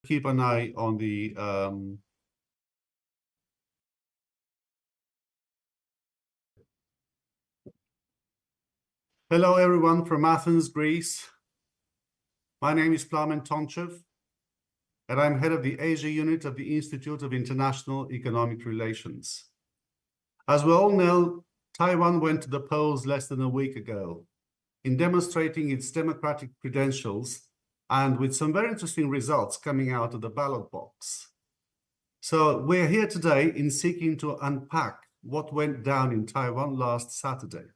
keep an eye on the Hello, everyone from Athens, Greece. My name is Plamen Tonchev, and I'm head of the Asia unit of the Institute of International Economic Relations. As we all know, Taiwan went to the polls less than a week ago in demonstrating its democratic credentials and with some very interesting results coming out of the ballot box. So we're here today in seeking to unpack what went down in Taiwan last Saturday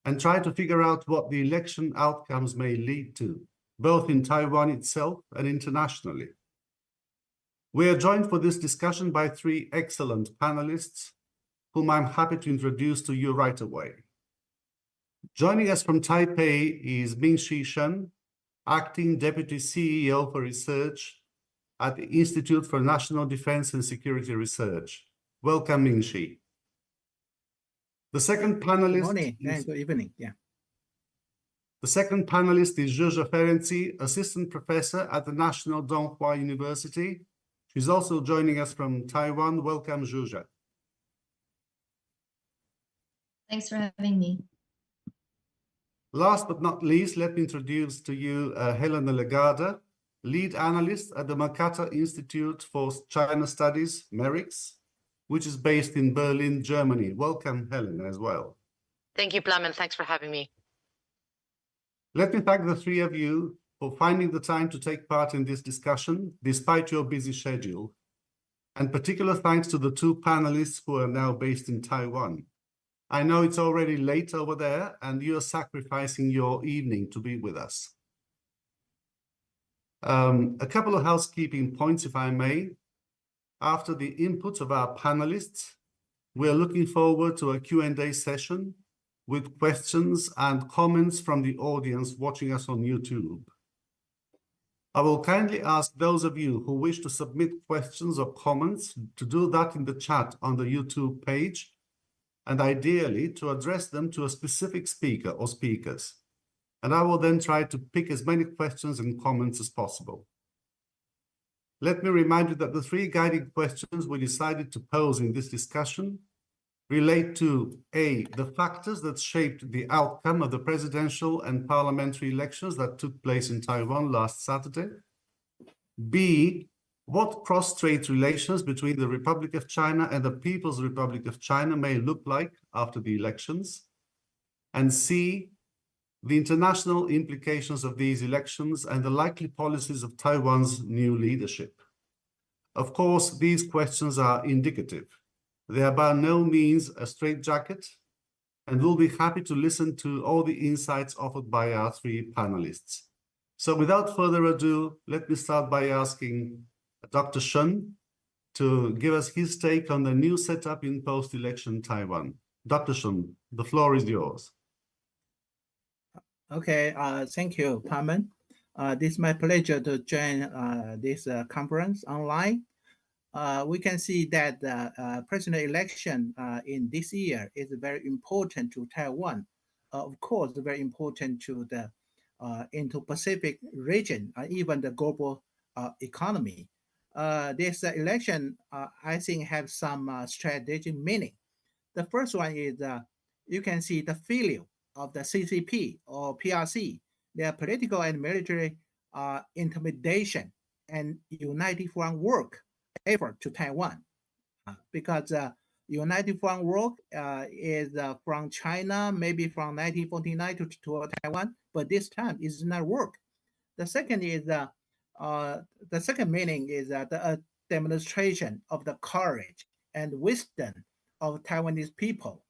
and try to figure out what the election outcomes may lead to, both in Taiwan itself and internationally. We are joined for this discussion by three excellent panelists, whom I'm happy to introduce to you right away. Joining us from Taipei is Mingxi Shen, Acting Deputy CEO for Research at the Institute for National Defense and Security Research. Welcome, Mingxi. The second panelist. Good morning and good evening. Yeah. The second panelist is Zsuzsa Ferenczy, Assistant Professor at the National Donghua University. She's also joining us from Taiwan. Welcome, Zsuzsa. Thanks for having me. Last but not least, let me introduce to you Helena Legada, Lead Analyst at the Mercator Institute for China Studies, MERIX, which is based in Berlin, Germany. Welcome, Helena, as well. Thank you, Plamen. Thanks for having me. Let me thank the three of you for finding the time to take part in this discussion, despite your busy schedule. And particular thanks to the two panelists who are now based in Taiwan. I know it's already late over there, and you're sacrificing your evening to be with us. A couple of housekeeping points, if I may. After the input of our panelists, we're looking forward to a Q&A session with questions and comments from the audience watching us on YouTube. I will kindly ask those of you who wish to submit questions or comments to do that in the chat on the YouTube page, and ideally to address them to a specific speaker or speakers. And I will then try to pick as many questions and comments as possible. Let me remind you that the three guiding questions we decided to pose in this discussion relate to A, the factors that shaped the outcome of the presidential and parliamentary elections that took place in Taiwan last Saturday. B, what cross-strait relations between the Republic of China and the People's Republic of China may look like after the elections. And C, the international implications of these elections and the likely policies of Taiwan's new leadership. Of course, these questions are indicative. They are by no means a straitjacket, and we'll be happy to listen to all the insights offered by our three panelists. So without further ado, let me start by asking Dr. Shen to give us his take on the new setup in post-election Taiwan. Dr. Shen, the floor is yours. Okay, thank you, Plamen. This is my pleasure to join this conference online. We can see that the president election in this year is very important to Taiwan. Of course, very important to the Indo-Pacific region, even the global economy. This election, I think, have some strategic meaning. The first one is you can see the failure of the CCP or PRC, their political and military intimidation and united front work effort to Taiwan, because united front work is from China, maybe from 1949 to Taiwan, but this time it does not work. The second is the second meaning is the demonstration of the courage and wisdom of Taiwanese people,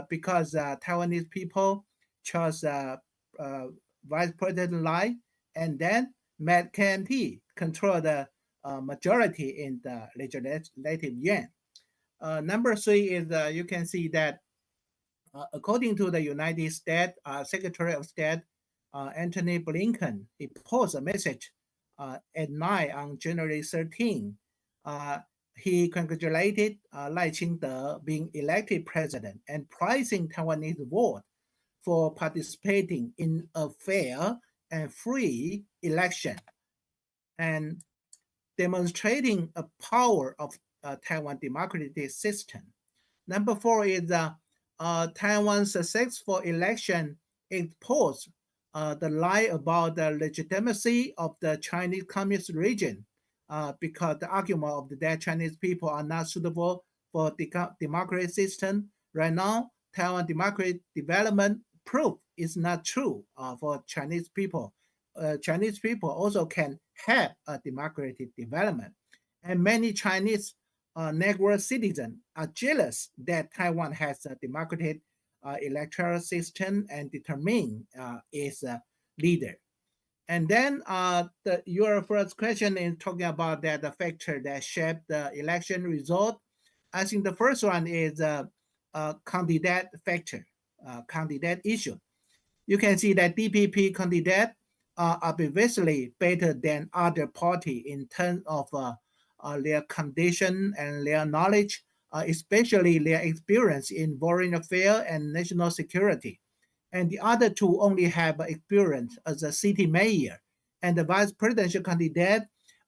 because Taiwanese people chose Vice President Lai, and then Matt KMT control the majority in the legislative yuan. Number three is you can see that according to the United States Secretary of State Antony Blinken, he posted a message at night on January 13. He congratulated Lai Ching-te being elected president and praising Taiwanese vote for participating in a fair and free election. And demonstrating a power of Taiwan democratic system. Number 4 is Taiwan's successful election exposed the lie about the legitimacy of the Chinese Communist region because the argument of that Chinese people are not suitable for democratic system. Right now, Taiwan democratic development proof is not true for Chinese people. Chinese people also can have a democratic development. And many Chinese Negro citizens are jealous that Taiwan has a democratic electoral system and determine its leader. And then your first question is talking about that the factor that shaped the election result. I think the first one is candidate factor, candidate issue. You can see that DPP candidate are obviously better than other party in terms of their condition and their knowledge, especially their experience in foreign affairs and national security. And the other two only have experience as a city mayor. And the vice presidential candidate,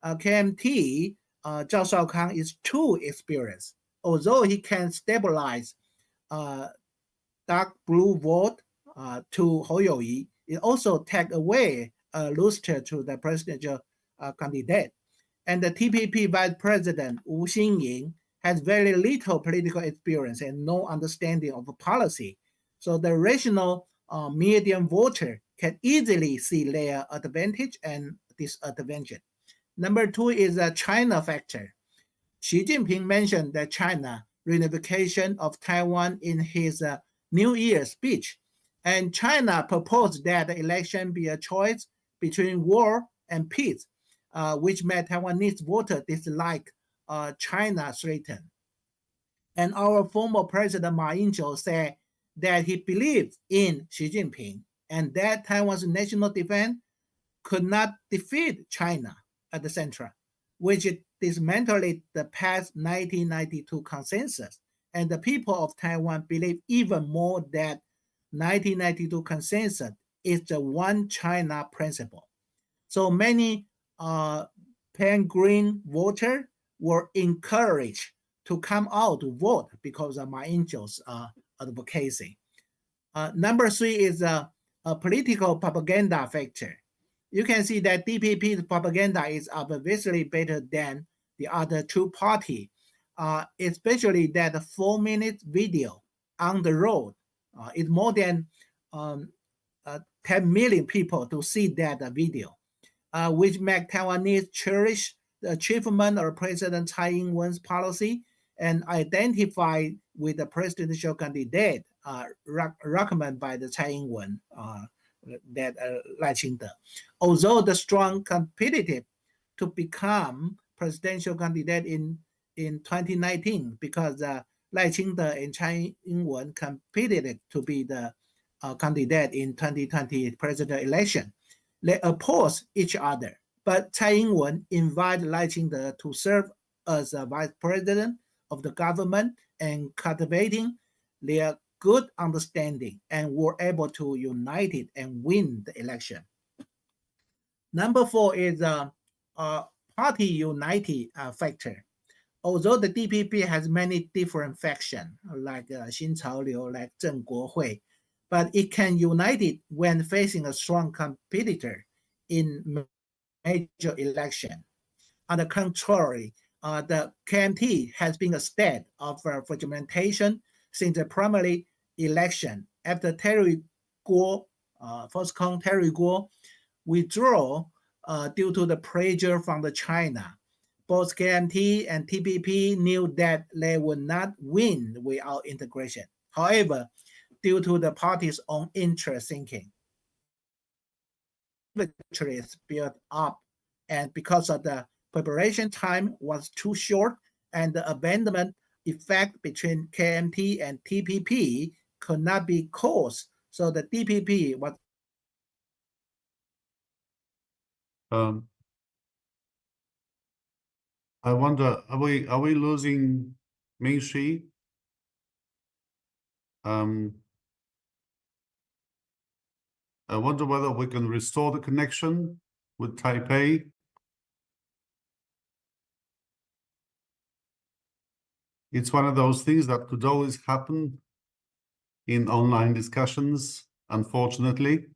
KMT, Zhao Shaokang, is too experienced. Although he can stabilize dark blue vote to Hou Youyi, it also take away luster to the presidential candidate. And the TPP vice president, Wu Xinying, has very little political experience and no understanding of policy. So the rational medium voter can easily see their advantage and disadvantage. Number 2 is the China factor. Xi Jinping mentioned that China reunification of Taiwan in his New Year speech. And China proposed that the election be a choice between war and peace, which made Taiwanese voters dislike China's threat. And our former president Ma Ying-jeou said that he believed in Xi Jinping and that Taiwan's national defense could not defeat China at the center, which dismantled the past 1992 consensus. And the people of Taiwan believe even more that 1992 consensus is the one China principle. So many pan-green voters were encouraged to come out to vote because of Ma Ying-jeou's advocacy. Number 3 is a political propaganda factor. You can see that DPP's propaganda is obviously better than the other two parties, especially that 4-minute video on the road is more than 10 million people to see that video, which make Taiwanese cherish the achievement of President Tsai Ing-wen's policy and identify with the presidential candidate recommended by the Tsai Ing-wen, that Lai Ching-te. Although the strong competitive to become presidential candidate in 2019 because Lai Ching-te and Tsai Ing-wen competed to be the candidate in 2020 presidential election. They oppose each other, but Tsai Ing-wen invited Lai Ching-te to serve as a vice president of the government and cultivating their good understanding and were able to unite it and win the election. Number 4 is party unity factor. Although the DPP has many different factions like Xin Caoliu, like Zheng Guohui, but it can unite it when facing a strong competitor in major election. On the contrary, the KMT has been a state of fragmentation since the primary election after Terry Guo, Foxconn Terry Guo withdrew due to the pressure from the China. Both KMT and TPP knew that they would not win without integration. However, due to the party's own interest thinking, victories built up, and because of the preparation time was too short and the abandonment effect between KMT and TPP could not be caused. So the DPP was. I wonder, are we losing Ming Shi? I wonder whether we can restore the connection with Taipei. It's one of those things that could always happen in online discussions, unfortunately.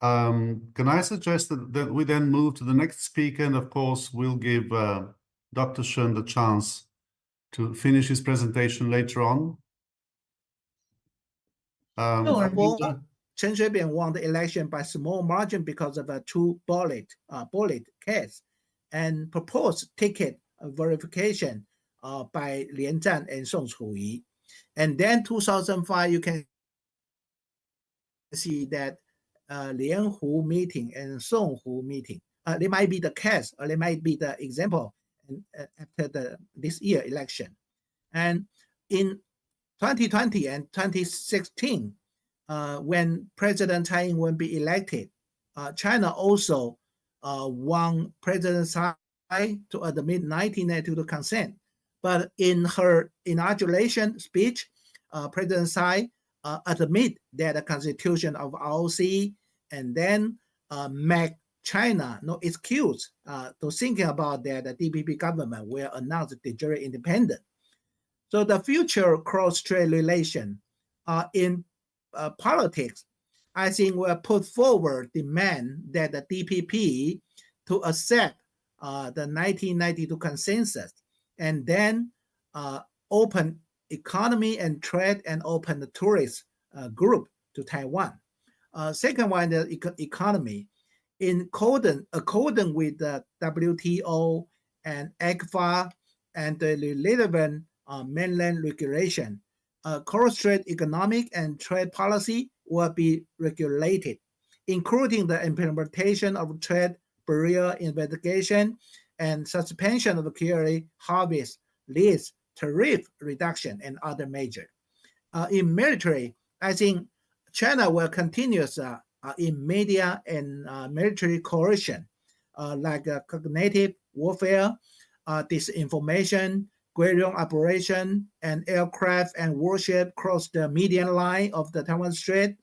Can I suggest that we then move to the next speaker, and of course we'll give Dr. Shun the chance to finish his presentation later on. Sure. Chen Shui-bian won the election by small margin because of a two bullet case and proposed ticket verification by Lian Zhan and Song Chuyi. And then 2005, you can see that Lian Hu meeting and Song Hu meeting. They might be the case, or they might be the example after this year election. And in 2020 and 2016, when President Tsai Ing-wen be elected, China also won President Tsai to admit 1992 consent. But in her inauguration speech, President Tsai admit that the constitution of ROC and then make China no excuse to thinking about that the DPP government will announce de jure independence. So the future cross-strait relation in politics, I think, will put forward demand that the DPP to accept the 1992 consensus and then open economy and trade and open the tourist group to Taiwan. Second one, the economy. In according with the WTO and ECFA and the relevant mainland regulation, cross-strait economic and trade policy will be regulated, including the implementation of trade barrier investigation and suspension of carry, harvest, lease, tariff reduction, and other measures. In military, I think China will continue in media and military coercion, like cognitive warfare, disinformation, guerrilla operation, and aircraft and warship cross the median line of the Taiwan Strait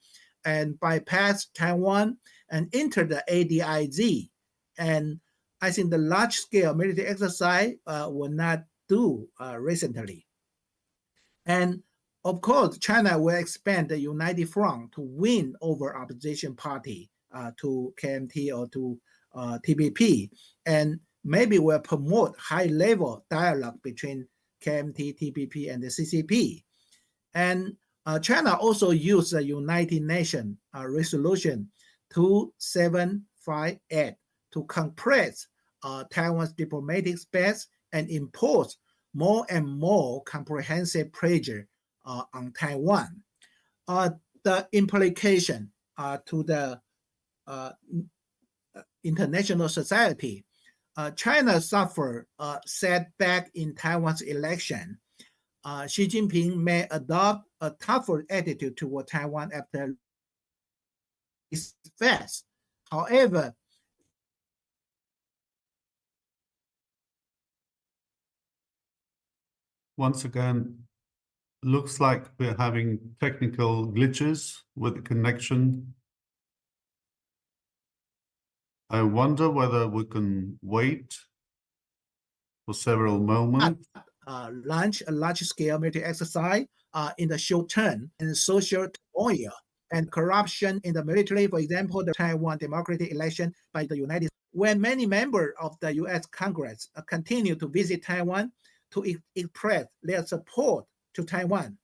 and bypass Taiwan and enter the ADIZ. And I think the large-scale military exercise will not do recently. And of course, China will expand the United Front to win over opposition party to KMT or to TPP, and maybe will promote high-level dialogue between KMT, TPP, and the CCP. And China also used the United Nations Resolution 2758 to compress Taiwan's diplomatic space and impose more and more comprehensive pressure on Taiwan. The implication to the international society, China suffered a setback in Taiwan's election. Xi Jinping may adopt a tougher attitude toward Taiwan after his fast. However, once again, looks like we're having technical glitches with the connection. I wonder whether we can wait for several moments. Launch a large-scale military exercise in the short term and social turmoil and corruption in the military. For example, the Taiwan democratic election by the United States, when many members of the U.S. Congress continue to visit Taiwan to express their support to Taiwan,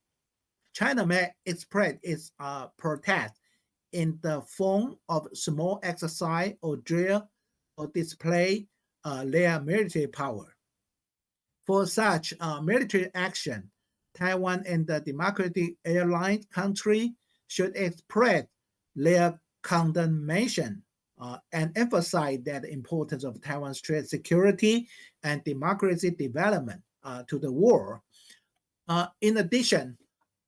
China may express its protest in the form of small exercise or drill or display their military power. For such military action, Taiwan and the Democratic Alliance country should express their condemnation and emphasize that the importance of Taiwan's trade security and democracy development to the world. In addition,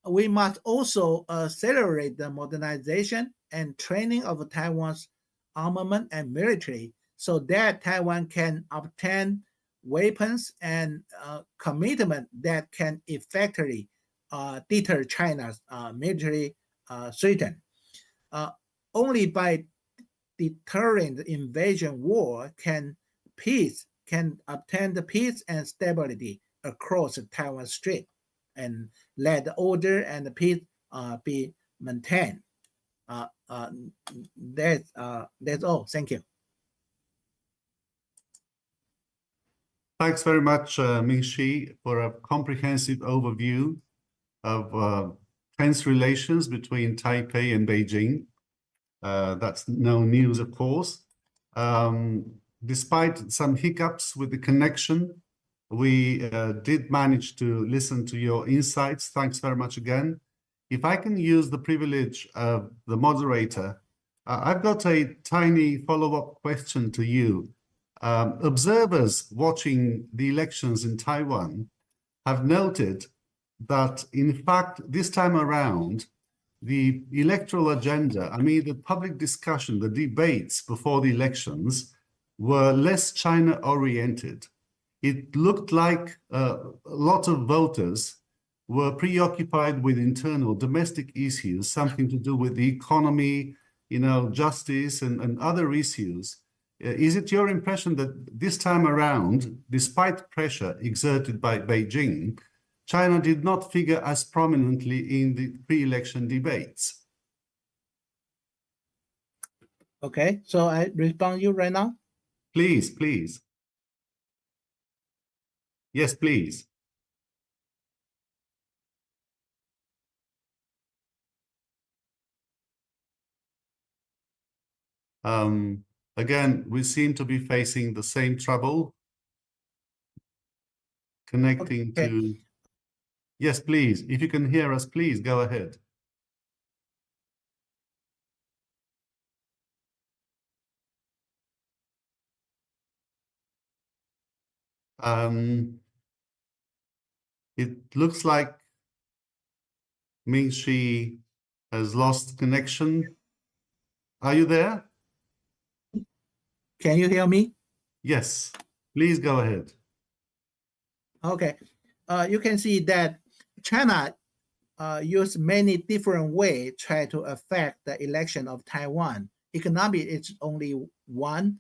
we must also accelerate the modernization and training of Taiwan's armament and military so that Taiwan can obtain weapons and commitment that can effectively deter China's military threat. Only by deterring the invasion war can peace can obtain the peace and stability across the Taiwan Strait and let the order and the peace be maintained. That's all. Thank you. Thanks very much, Ming-Chi, for a comprehensive overview of tense relations between Taipei and Beijing. That's no news, of course. Despite some hiccups with the connection, we did manage to listen to your insights. Thanks very much again. If I can use the privilege of the moderator, I've got a tiny follow-up question to you. Observers watching the elections in Taiwan have noted that, in fact, this time around, the electoral agenda, I mean, the public discussion, the debates before the elections were less China-oriented. It looked like a lot of voters were preoccupied with internal domestic issues, something to do with the economy, justice and other issues. Is it your impression that this time around, despite pressure exerted by Beijing, China did not figure as prominently in the pre-election debates? Okay, so I respond you right now? Please, please. Yes, please. Again, we seem to be facing the same trouble connecting to... Yes, please. If you can hear us, please go ahead. It looks like Ming-Chi has lost connection. Are you there? Can you hear me? Yes, please go ahead. Okay, you can see that China used many different ways try to affect the election of Taiwan. Economic is only one,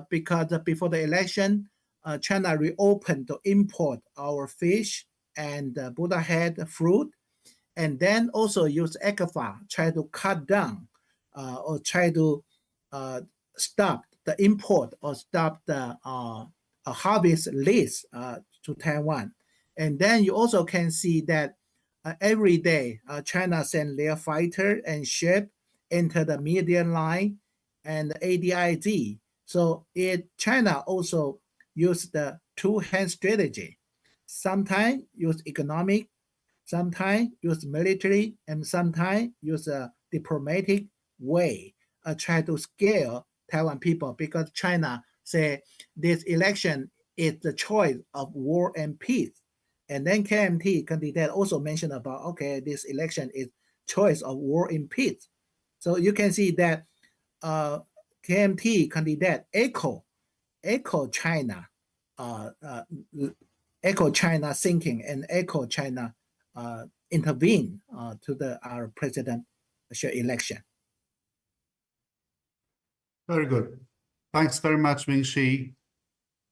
because before the election, China reopened to import our fish and Buddha head fruit, and then also use ECFA, try to cut down or try to stop the import or stop the harvest list to Taiwan. And then you also can see that every day China send their fighter and ship enter the median line and ADIZ. So China also use the two-hand strategy. Sometimes use economic, sometimes use military, and sometimes use a diplomatic way, try to scare Taiwan people, because China say this election is the choice of war and peace. And then KMT candidate also mentioned about, okay, this election is choice of war and peace. So you can see that KMT candidate echo China, echo China thinking and echo China intervene to our presidential election. Very good. Thanks very much, Ming-Chi,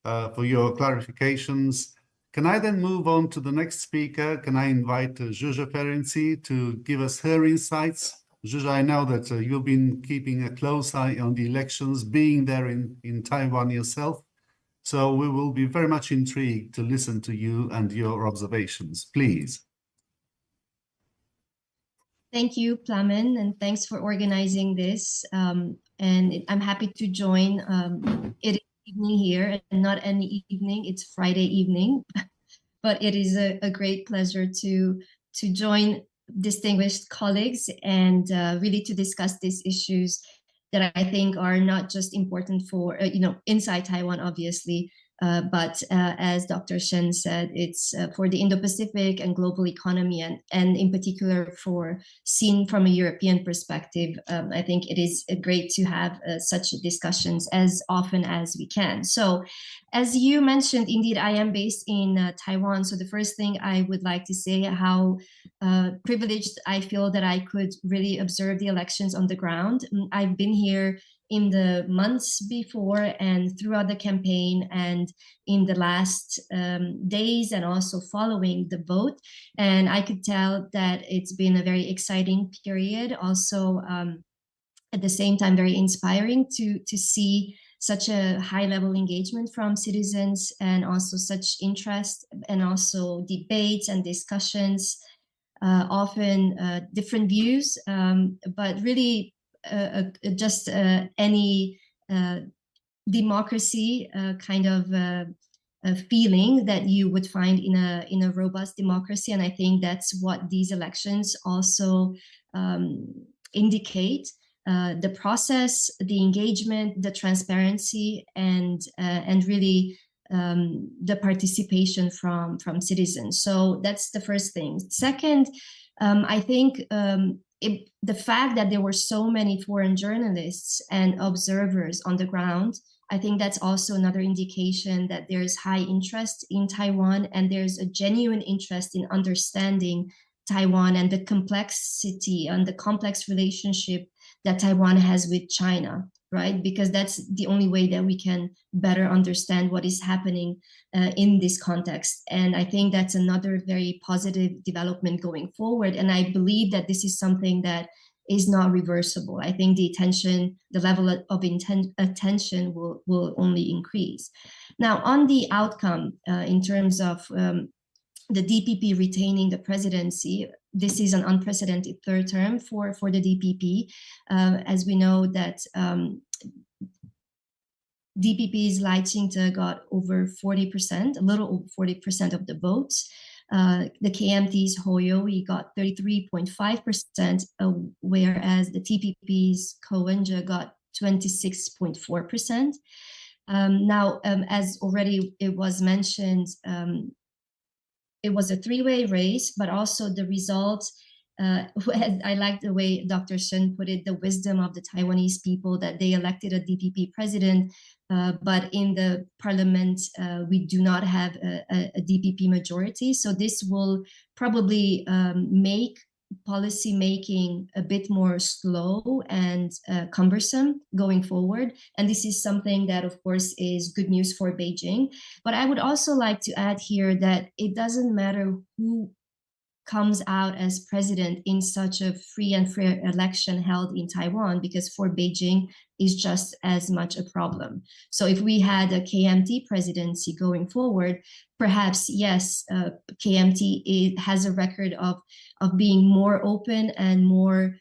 for your clarifications. Can I then move on to the next speaker? Can I invite Zsuzsa Ferenci to give us her insights? Zsuzsa, I know that you've been keeping a close eye on the elections, being there in Taiwan yourself. So we will be very much intrigued to listen to you and your observations. Please. Thank you, Plamen, and thanks for organizing this. And I'm happy to join. It is evening here, and not any evening, it's Friday evening. But it is a great pleasure to join distinguished colleagues and really to discuss these issues that I think are not just important for, inside Taiwan, obviously, but as Dr. Shen said, it's for the Indo-Pacific and global economy, and in particular for seen from a European perspective. I think it is great to have such discussions as often as we can. So as you mentioned, indeed, I am based in Taiwan. So the first thing I would like to say how privileged I feel that I could really observe the elections on the ground. I've been here in the months before and throughout the campaign and in the last days and also following the vote. And I could tell that it's been a very exciting period. Also, at the same time, very inspiring to see such a high level engagement from citizens and also such interest and also debates and discussions, often different views, but really just any democracy kind of a feeling that you would find in a robust democracy. And I think that's what these elections also indicate. The process, the engagement, the transparency, and really the participation from citizens. So that's the first thing. Second, I think the fact that there were so many foreign journalists and observers on the ground, I think that's also another indication that there's high interest in Taiwan and there's a genuine interest in understanding Taiwan and the complexity and the complex relationship that Taiwan has with China, right? Because that's the only way that we can better understand what is happening in this context. And I think that's another very positive development going forward. And I believe that this is something that is not reversible. I think the level of attention will only increase. Now, on the outcome, in terms of the DPP retaining the presidency, this is an unprecedented third term for the DPP. As we know that DPP's Lai Ching-te got over 40%, a little over 40% of the votes. The KMT's Ho Yo-i got 33.5%, whereas the TPP's Ko Wen-je got 26.4%. Now, as already it was mentioned, it was a three-way race, but also the results, I like the way Dr. Shen put it, the wisdom of the Taiwanese people that they elected a DPP president, but in the parliament, we do not have a DPP majority. So this will probably make policy making a bit more slow and cumbersome going forward. And this is something that, of course, is good news for Beijing. But I would also like to add here that it doesn't matter who comes out as president in such a free and fair election held in Taiwan, because for Beijing is just as much a problem. So if we had a KMT presidency going forward, perhaps, yes, KMT has a record of being more open and more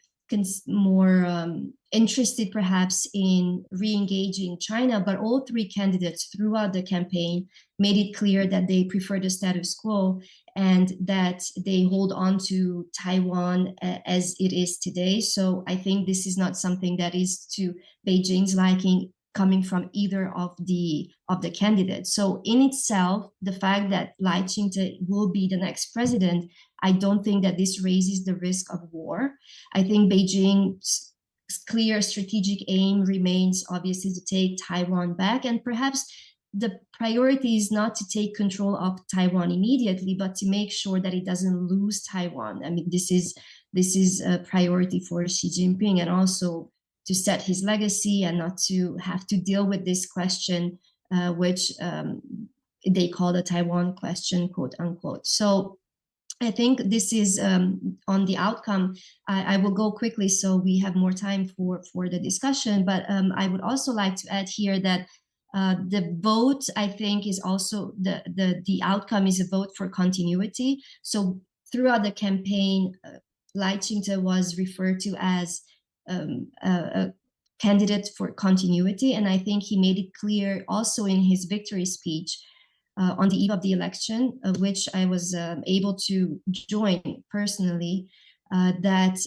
interested perhaps in re-engaging China, but all three candidates throughout the campaign made it clear that they prefer the status quo and that they hold on to Taiwan as it is today. So I think this is not something that is to Beijing's liking coming from either of the candidates. So in itself, the fact that Lai Ching-te will be the next president, I don't think that this raises the risk of war. I think Beijing's clear strategic aim remains obviously to take Taiwan back, and perhaps the priority is not to take control of Taiwan immediately, but to make sure that it doesn't lose Taiwan. I mean, this is a priority for Xi Jinping, and also to set his legacy and not to have to deal with this question, which they call the Taiwan question, quote unquote. So I think this is on the outcome. I will go quickly so we have more time for the discussion, but I would also like to add here that the vote, I think, is also the outcome is a vote for continuity. So throughout the campaign, Lai Ching-te was referred to as a candidate for continuity, and I think he made it clear also in his victory speech on the eve of the election, of which I was able to join personally, that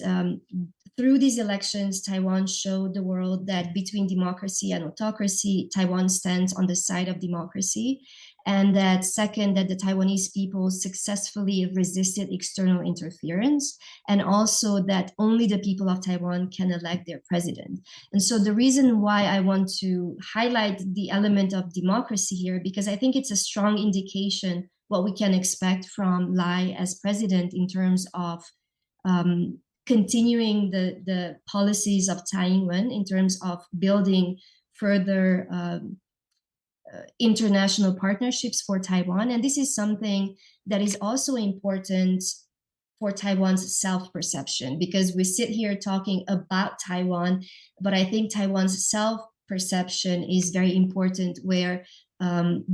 through these elections, Taiwan showed the world that between democracy and autocracy, Taiwan stands on the side of democracy. And that second, that the Taiwanese people successfully resisted external interference, and also that only the people of Taiwan can elect their president. And so the reason why I want to highlight the element of democracy here, because I think it's a strong indication what we can expect from Lai as president in terms of continuing the policies of Tsai Ing-wen in terms of building further international partnerships for Taiwan. And this is something that is also important for Taiwan's self-perception, because we sit here talking about Taiwan, but I think Taiwan's self-perception is very important, where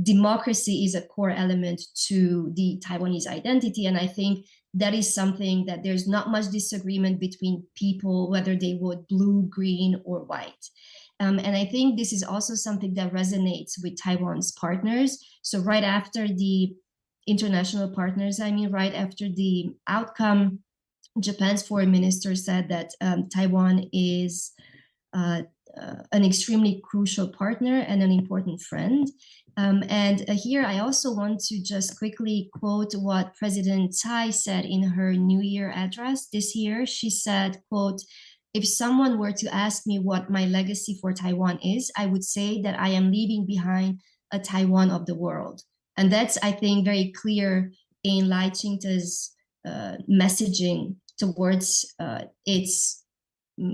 democracy is a core element to the Taiwanese identity. And I think that is something that there's not much disagreement between people, whether they vote blue, green, or white. And I think this is also something that resonates with Taiwan's partners. So right after the international partners, right after the outcome, Japan's foreign minister said that Taiwan is an extremely crucial partner and an important friend. And here I also want to just quickly quote what President Tsai said in her New Year address this year. She said, quote, "If someone were to ask me what my legacy for Taiwan is, I would say that I am leaving behind a Taiwan of the world." And that's, I think, very clear in Lai Ching-te's messaging towards its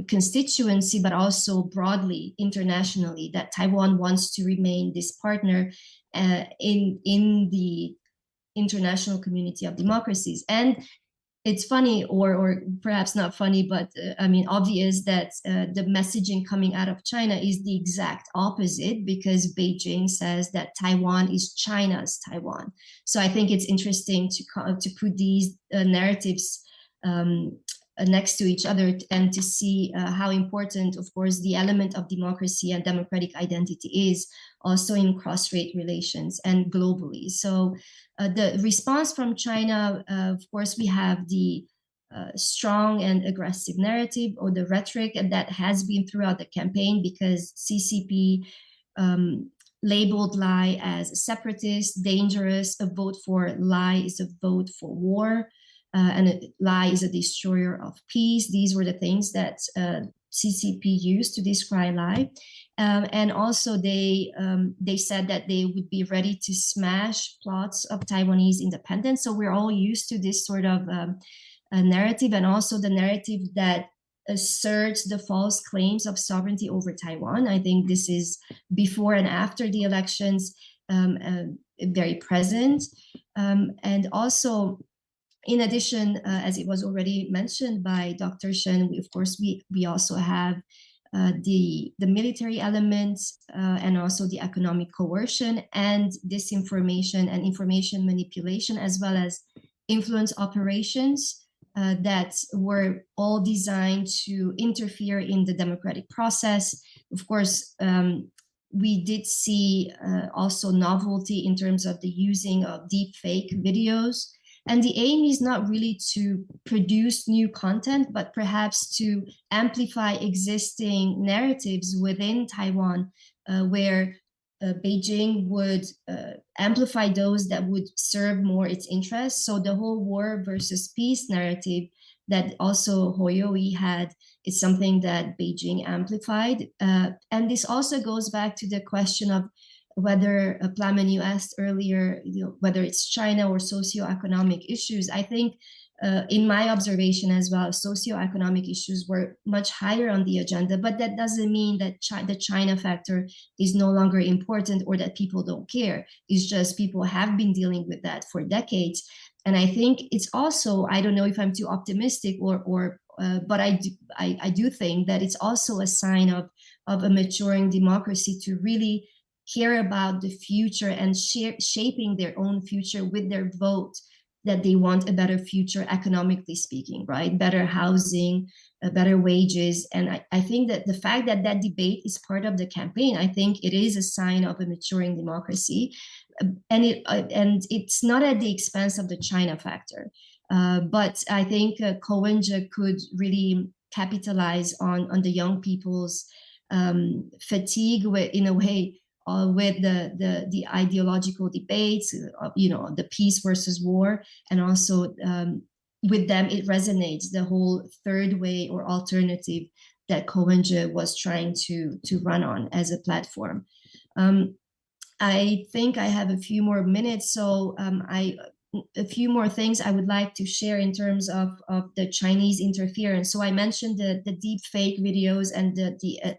constituency, but also broadly internationally, that Taiwan wants to remain this partner in the international community of democracies. And it's funny, or perhaps not funny, but obvious that the messaging coming out of China is the exact opposite, because Beijing says that Taiwan is China's Taiwan. So I think it's interesting to put these narratives next to each other and to see how important, of course, the element of democracy and democratic identity is also in cross-strait relations and globally. So the response from China, of course, we have the strong and aggressive narrative, or the rhetoric, and that has been throughout the campaign, because CCP labeled Lai as a separatist, dangerous. A vote for Lai is a vote for war. And Lai is a destroyer of peace. These were the things that CCP used to describe Lai. And also they said that they would be ready to smash plots of Taiwanese independence. So we're all used to this sort of narrative, and also the narrative that asserts the false claims of sovereignty over Taiwan. I think this is before and after the elections very present. And also, in addition, as it was already mentioned by Dr. Shen, of course, we also have the military elements and also the economic coercion and disinformation and information manipulation, as well as influence operations that were all designed to interfere in the democratic process. Of course, we did see also novelty in terms of the using of deep fake videos. And the aim is not really to produce new content, but perhaps to amplify existing narratives within Taiwan, where Beijing would amplify those that would serve more its interests. So the whole war versus peace narrative that also Hoyoi had is something that Beijing amplified. And this also goes back to the question of whether, Plamen, you asked earlier, whether it's China or socioeconomic issues. I think in my observation as well, socioeconomic issues were much higher on the agenda, but that doesn't mean that the China factor is no longer important or that people don't care. It's just people have been dealing with that for decades. And I think it's also, I don't know if I'm too optimistic but I do think that it's also a sign of a maturing democracy to really care about the future and shaping their own future with their vote, that they want a better future economically speaking, right? Better housing, better wages. And I think that the fact that that debate is part of the campaign, I think it is a sign of a maturing democracy. And it's not at the expense of the China factor. But I think Ko-wen-je could really capitalize on the young people's fatigue in a way, with the ideological debates, the peace versus war, and also with them it resonates, the whole third way or alternative that Ko-wen-je was trying to run on as a platform. I think I have a few more minutes, so a few more things I would like to share in terms of the Chinese interference. So I mentioned the deep fake videos and the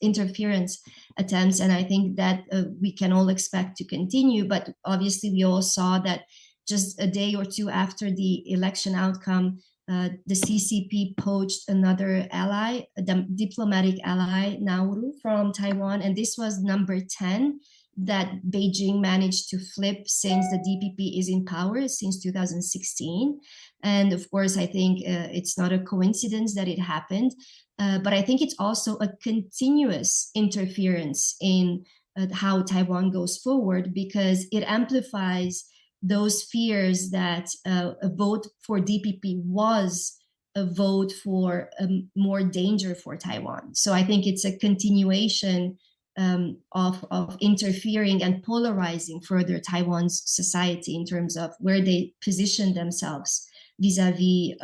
interference attempts, and I think that we can all expect to continue. But obviously, we all saw that just a day or two after the election outcome, the CCP poached another ally, a diplomatic ally, Nauru, from Taiwan, and this was number 10 that Beijing managed to flip since the DPP is in power since 2016. And of course, I think it's not a coincidence that it happened, but I think it's also a continuous interference in how Taiwan goes forward, because it amplifies those fears that a vote for DPP was a vote for more danger for Taiwan. So I think it's a continuation of interfering and polarizing further Taiwan's society in terms of where they position themselves vis-a-vis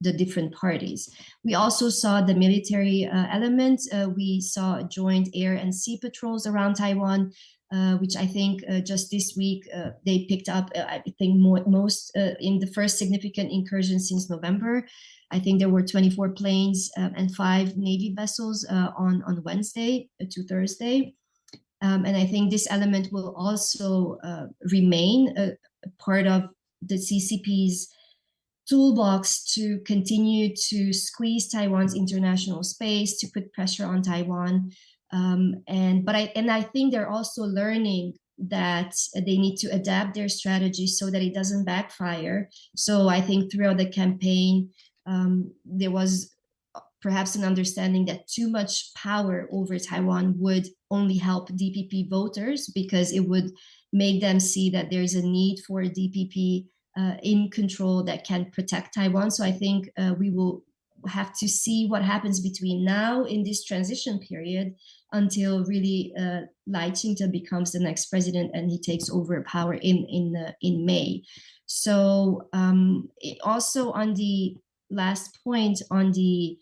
the different parties. We also saw the military element. We saw joint air and sea patrols around Taiwan, which I think just this week they picked up, I think most in the first significant incursion since November. I think there were 24 planes and 5 Navy vessels on Wednesday to Thursday. And I think this element will also remain a part of the CCP's toolbox to continue to squeeze Taiwan's international space, to put pressure on Taiwan. I think they're also learning that they need to adapt their strategy so that it doesn't backfire. So I think throughout the campaign, there was perhaps an understanding that too much power over Taiwan would only help DPP voters, because it would make them see that there's a need for a DPP in control that can protect Taiwan. So I think we will have to see what happens between now in this transition period until really Lai Ching-te becomes the next president and he takes over power in May. So also on the last point on the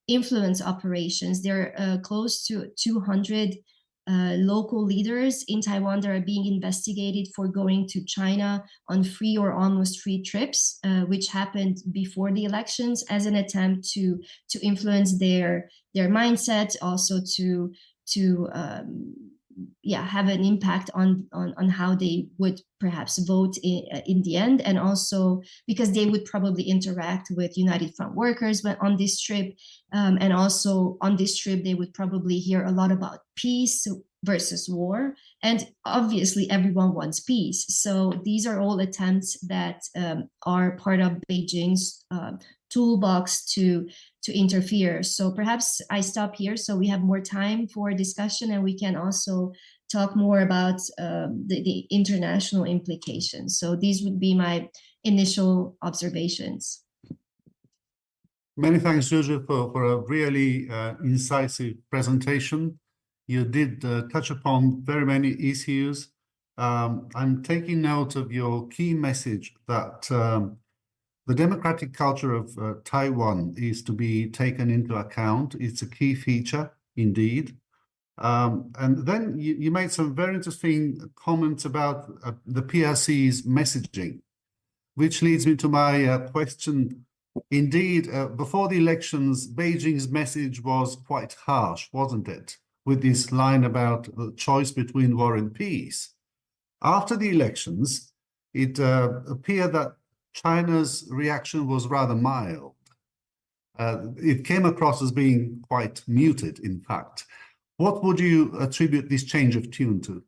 influence operations, there are close to 200 local leaders in Taiwan that are being investigated for going to China on free or almost free trips, which happened before the elections as an attempt to influence their mindset, also to have an impact on how they would perhaps vote in the end, and also because they would probably interact with United Front workers on this trip, and also on this trip they would probably hear a lot about peace versus war, and obviously everyone wants peace. So these are all attempts that are part of Beijing's toolbox to interfere. So perhaps I stop here so we have more time for discussion, and we can also talk more about the international implications. So these would be my initial observations. Many thanks, Jojo, for a really incisive presentation. You did touch upon very many issues. I'm taking note of your key message that the democratic culture of Taiwan is to be taken into account. It's a key feature indeed. And then you made some very interesting comments about the PRC's messaging, which leads me to my question. Indeed, before the elections, Beijing's message was quite harsh, wasn't it? With this line about the choice between war and peace. After the elections, it appeared that China's reaction was rather mild. It came across as being quite muted, in fact. What would you attribute this change of tune to?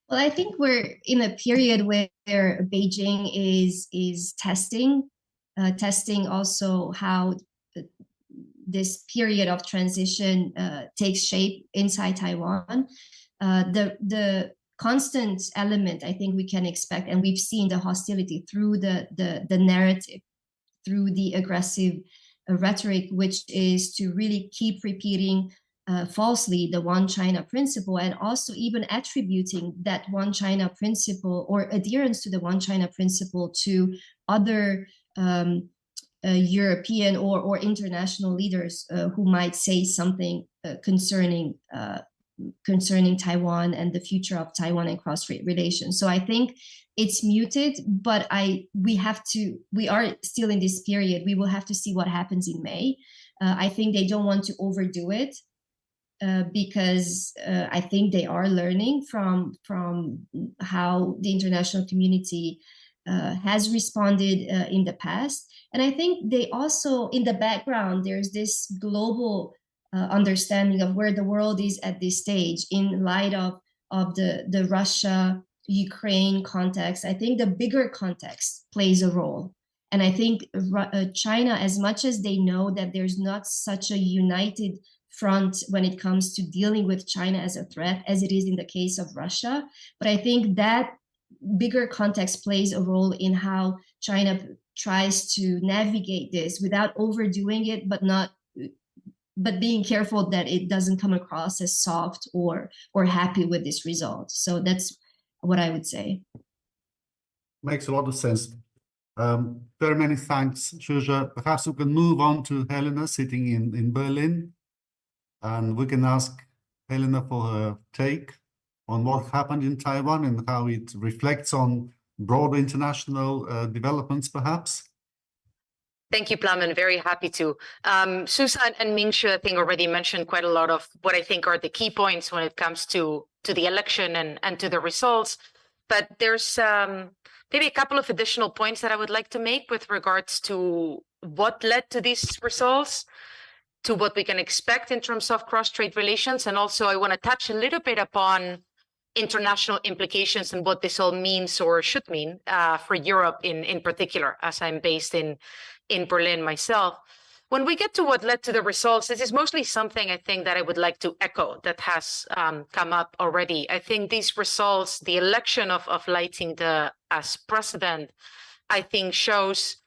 Well, I think we're in a period where Beijing is testing also how this period of transition takes shape inside Taiwan. The constant element I think we can expect, and we've seen the hostility through the narrative, through the aggressive rhetoric, which is to really keep repeating falsely the One China principle, and also even attributing that One China principle or adherence to the One China principle to other European or international leaders who might say something concerning concerning Taiwan and the future of Taiwan and cross-strait relations. So I think it's muted, but we are still in this period. We will have to see what happens in May. I think they don't want to overdo it because I think they are learning from how the international community has responded in the past. And I think they also, in the background, there's this global understanding of where the world is at this stage in light of the Russia-Ukraine context. I think the bigger context plays a role. And I think China, as much as they know that there's not such a united front when it comes to dealing with China as a threat as it is in the case of Russia, but I think that bigger context plays a role in how China tries to navigate this without overdoing it, but being careful that it doesn't come across as soft or happy with this result. So that's what I would say. Makes a lot of sense. Very many thanks, Shuja. Perhaps we can move on to Helena sitting in Berlin, and we can ask Helena for her take on what happened in Taiwan and how it reflects on broader international developments, perhaps. Thank you, Plamen. Very happy to. Susan and Mingxue, I think, already mentioned quite a lot of what I think are the key points when it comes to the election and to the results. But there's maybe a couple of additional points that I would like to make with regards to what led to these results, to what we can expect in terms of cross-strait relations. And also I want to touch a little bit upon international implications and what this all means or should mean for Europe in particular, as I'm based in Berlin myself. When we get to what led to the results, this is mostly something I think that I would like to echo that has come up already. I think these results, the election of Lai Ching-te as president, I think shows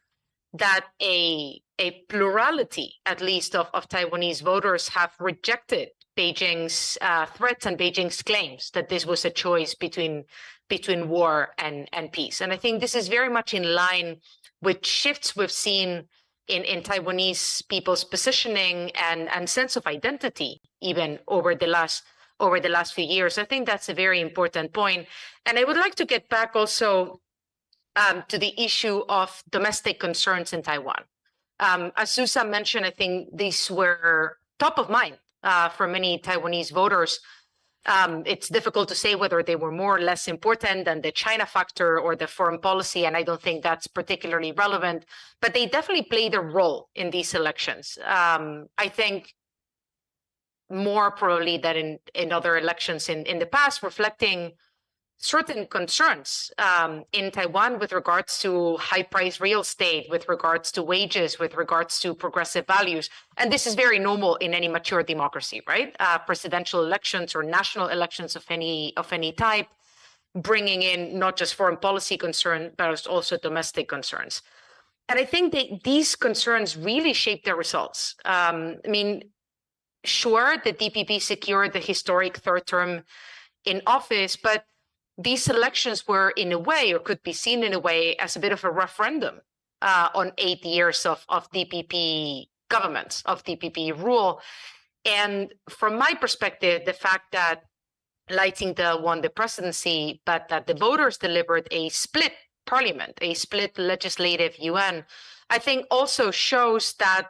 that a plurality, at least, of Taiwanese voters have rejected Beijing's threats and Beijing's claims that this was a choice between war and peace. And I think this is very much in line with shifts we've seen in Taiwanese people's positioning and sense of identity, even over the last few years. I think that's a very important point. And I would like to get back also to the issue of domestic concerns in Taiwan. As Susan mentioned, I think these were top of mind for many Taiwanese voters. It's difficult to say whether they were more or less important than the China factor or the foreign policy, and I don't think that's particularly relevant, but they definitely played a role in these elections. I think more probably than in other elections in the past, reflecting certain concerns in Taiwan with regards to high-priced real estate, with regards to wages, with regards to progressive values. And this is very normal in any mature democracy, right? Presidential elections or national elections of any type, bringing in not just foreign policy concerns, but also domestic concerns. And I think that these concerns really shaped their results. I mean, sure, the DPP secured the historic third term in office, but these elections were in a way, or could be seen in a way, as a bit of a referendum on 8 years of DPP governments, of DPP rule. And from my perspective, the fact that Lai Ching-te won the presidency, but that the voters delivered a split parliament, a split legislative yuan, I think also shows that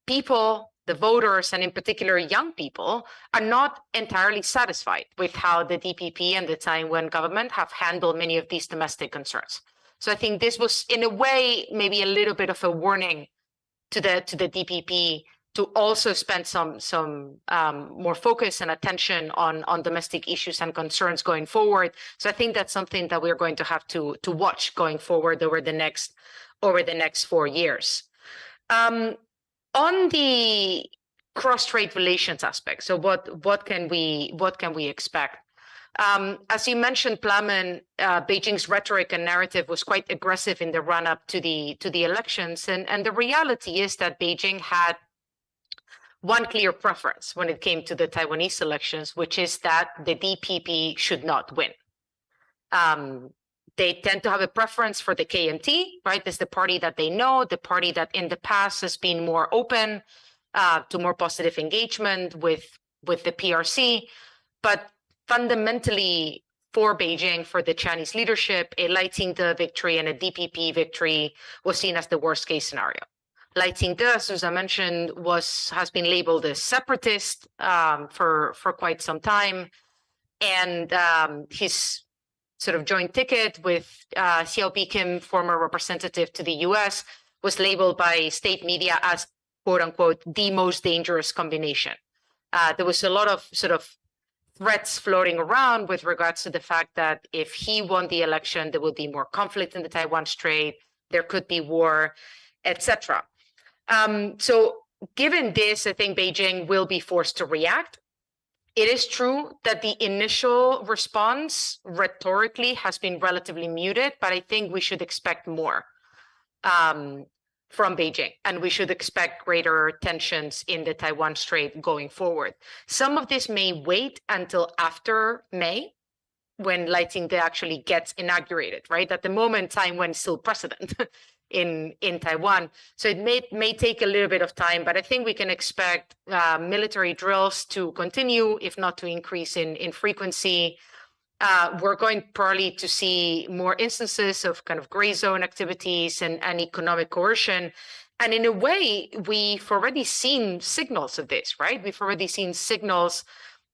people, the voters, and in particular young people, are not entirely satisfied with how the DPP and the Taiwan government have handled many of these domestic concerns. So I think this was, in a way, maybe a little bit of a warning to the DPP to also spend some more focus and attention on domestic issues and concerns going forward. So I think that's something that we're going to have to watch going forward over the next 4 years. On the cross-strait relations aspect, so what can we expect? As you mentioned, Plamen, Beijing's rhetoric and narrative was quite aggressive in the run-up to the elections, and the reality is that Beijing had one clear preference when it came to the Taiwanese elections, which is that the DPP should not win. They tend to have a preference for the KMT, right? That's the party that they know, the party that in the past has been more open to more positive engagement with the PRC, but fundamentally for Beijing, for the Chinese leadership, a Lai Ching-te victory and a DPP victory was seen as the worst case scenario. Lai Ching-te, as Susan mentioned, has been labeled a separatist for quite some time, and his sort of joint ticket with Xiaobi Kim, former representative to the US, was labeled by state media as, quote unquote, the most dangerous combination. There was a lot of sort of threats floating around with regards to the fact that if he won the election, there would be more conflict in the Taiwan Strait, there could be war, etc. So given this, I think Beijing will be forced to react. It is true that the initial response rhetorically has been relatively muted, but I think we should expect more from Beijing, and we should expect greater tensions in the Taiwan Strait going forward. Some of this may wait until after May, when Lai Ching-te actually gets inaugurated, right? At the moment, Taiwan is still president in Taiwan. So it may take a little bit of time, but I think we can expect military drills to continue, if not to increase in frequency. We're going probably to see more instances of kind of gray zone activities and economic coercion. And in a way, we've already seen signals of this, right? We've already seen signals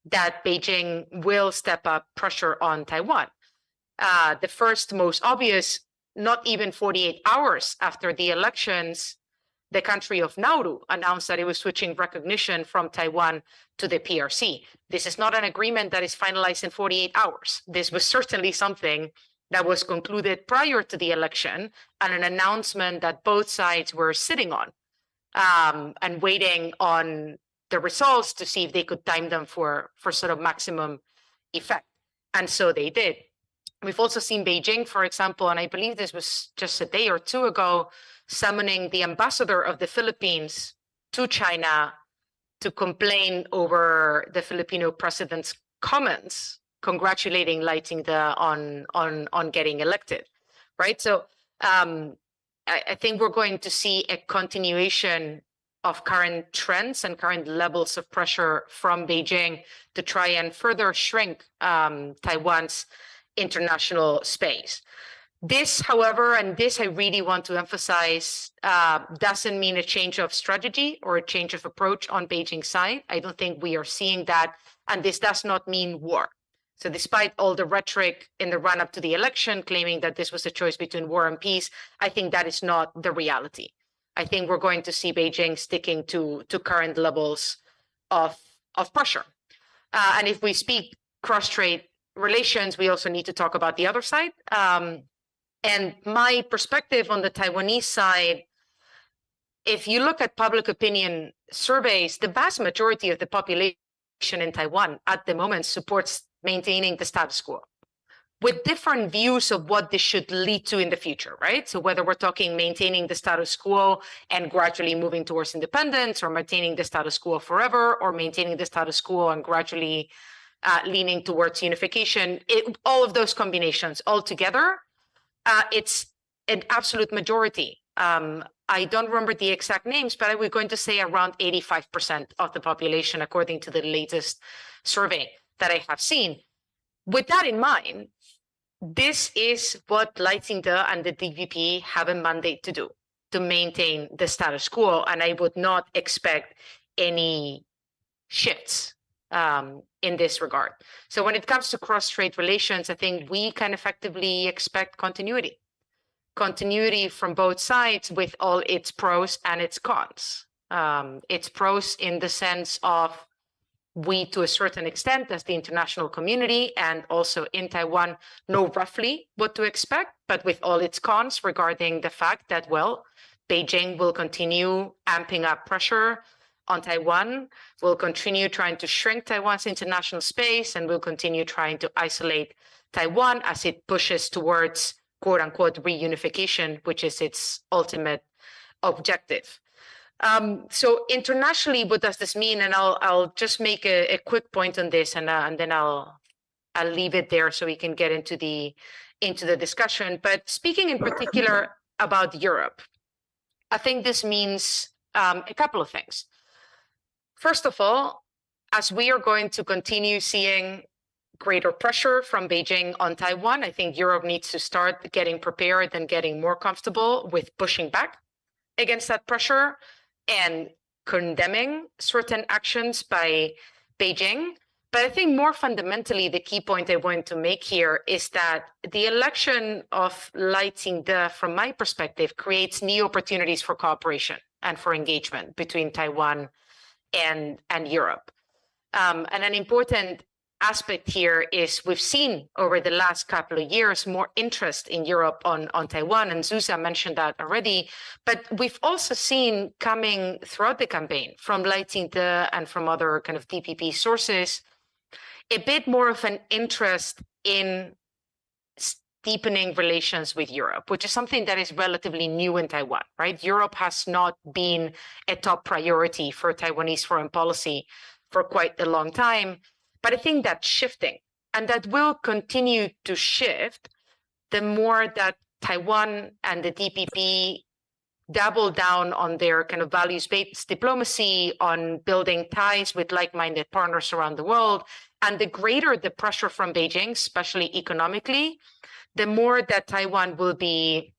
that Beijing will step up pressure on Taiwan. The first most obvious, not even 48 hours after the elections, the country of Nauru announced that it was switching recognition from Taiwan to the PRC. This is not an agreement that is finalized in 48 hours. This was certainly something that was concluded prior to the election and an announcement that both sides were sitting on and waiting on the results to see if they could time them for sort of maximum effect. And so they did. We've also seen Beijing, for example, and I believe this was just a day or two ago, summoning the ambassador of the Philippines to China to complain over the Filipino president's comments, congratulating Lai Ching-te on getting elected, right? So I think we're going to see a continuation of current trends and current levels of pressure from Beijing to try and further shrink Taiwan's international space. This, however, and this I really want to emphasize, doesn't mean a change of strategy or a change of approach on Beijing's side. I don't think we are seeing that, and this does not mean war. So despite all the rhetoric in the run-up to the election claiming that this was a choice between war and peace, I think that is not the reality. I think we're going to see Beijing sticking to current levels of pressure. And if we speak cross-strait relations, we also need to talk about the other side. And my perspective on the Taiwanese side, if you look at public opinion surveys, the vast majority of the population in Taiwan at the moment supports maintaining the status quo, with different views of what this should lead to in the future, right? So whether we're talking maintaining the status quo and gradually moving towards independence, or maintaining the status quo forever, or maintaining the status quo and gradually leaning towards unification, all of those combinations all together, it's an absolute majority. I don't remember the exact names, but I was going to say around 85% of the population, according to the latest survey that I have seen. With that in mind, this is what Lai Ching-te and the DPP have a mandate to do, to maintain the status quo, and I would not expect any shifts in this regard. So when it comes to cross-strait relations, I think we can effectively expect continuity. Continuity from both sides with all its pros and its cons. Its pros in the sense of we, to a certain extent, as the international community and also in Taiwan, know roughly what to expect, but with all its cons regarding the fact that, well, Beijing will continue amping up pressure on Taiwan, will continue trying to shrink Taiwan's international space, and will continue trying to isolate Taiwan as it pushes towards quote unquote reunification, which is its ultimate objective. So internationally, what does this mean? And I'll just make a quick point on this, and then I'll leave it there so we can get into the discussion. But speaking in particular about Europe, I think this means a couple of things. First of all, as we are going to continue seeing greater pressure from Beijing on Taiwan, I think Europe needs to start getting prepared and getting more comfortable with pushing back against that pressure and condemning certain actions by Beijing. But I think more fundamentally, the key point I want to make here is that the election of Lai Ching-te, from my perspective, creates new opportunities for cooperation and for engagement between Taiwan and Europe. And an important aspect here is we've seen over the last couple of years more interest in Europe on Taiwan, and Zsuzsa mentioned that already. But we've also seen coming throughout the campaign from Lai Ching-te and from other kind of DPP sources a bit more of an interest in deepening relations with Europe, which is something that is relatively new in Taiwan, right? Europe has not been a top priority for Taiwanese foreign policy for quite a long time. But I think that's shifting, and that will continue to shift the more that Taiwan and the DPP double down on their kind of values-based diplomacy, on building ties with like-minded partners around the world. And the greater the pressure from Beijing, especially economically, the more that Taiwan will be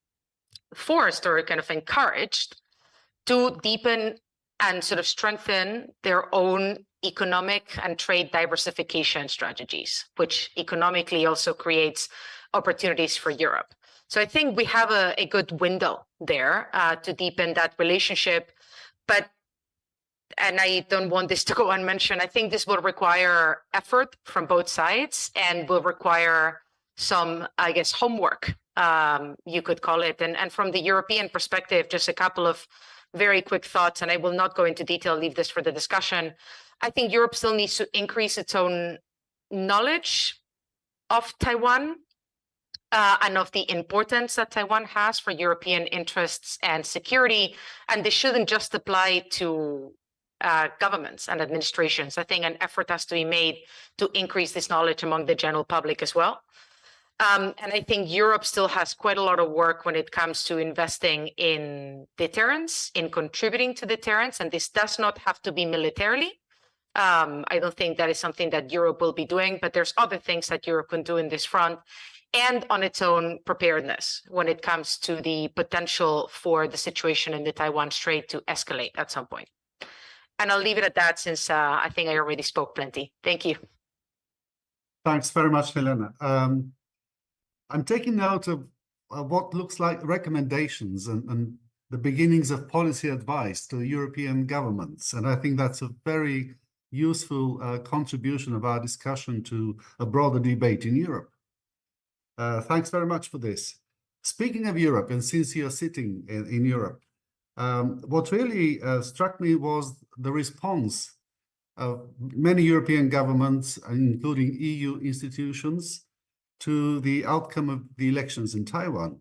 forced or kind of encouraged to deepen and sort of strengthen their own economic and trade diversification strategies, which economically also creates opportunities for Europe. So I think we have a good window there to deepen that relationship. But, and I don't want this to go unmentioned, I think this will require effort from both sides and will require some, I guess, homework, you could call it. And from the European perspective, just a couple of very quick thoughts, and I will not go into detail, leave this for the discussion. I think Europe still needs to increase its own knowledge of Taiwan and of the importance that Taiwan has for European interests and security. And this shouldn't just apply to governments and administrations. I think an effort has to be made to increase this knowledge among the general public as well. And I think Europe still has quite a lot of work when it comes to investing in deterrence, in contributing to deterrence. And this does not have to be militarily. I don't think that is something that Europe will be doing, but there's other things that Europe can do in this front and on its own preparedness when it comes to the potential for the situation in the Taiwan Strait to escalate at some point. And I'll leave it at that since I think I already spoke plenty. Thank you. Thanks very much, Helena. I'm taking note of what looks like recommendations and the beginnings of policy advice to European governments. And I think that's a very useful contribution of our discussion to a broader debate in Europe. Thanks very much for this. Speaking of Europe, and since you're sitting in Europe, what really struck me was the response of many European governments, including EU institutions, to the outcome of the elections in Taiwan.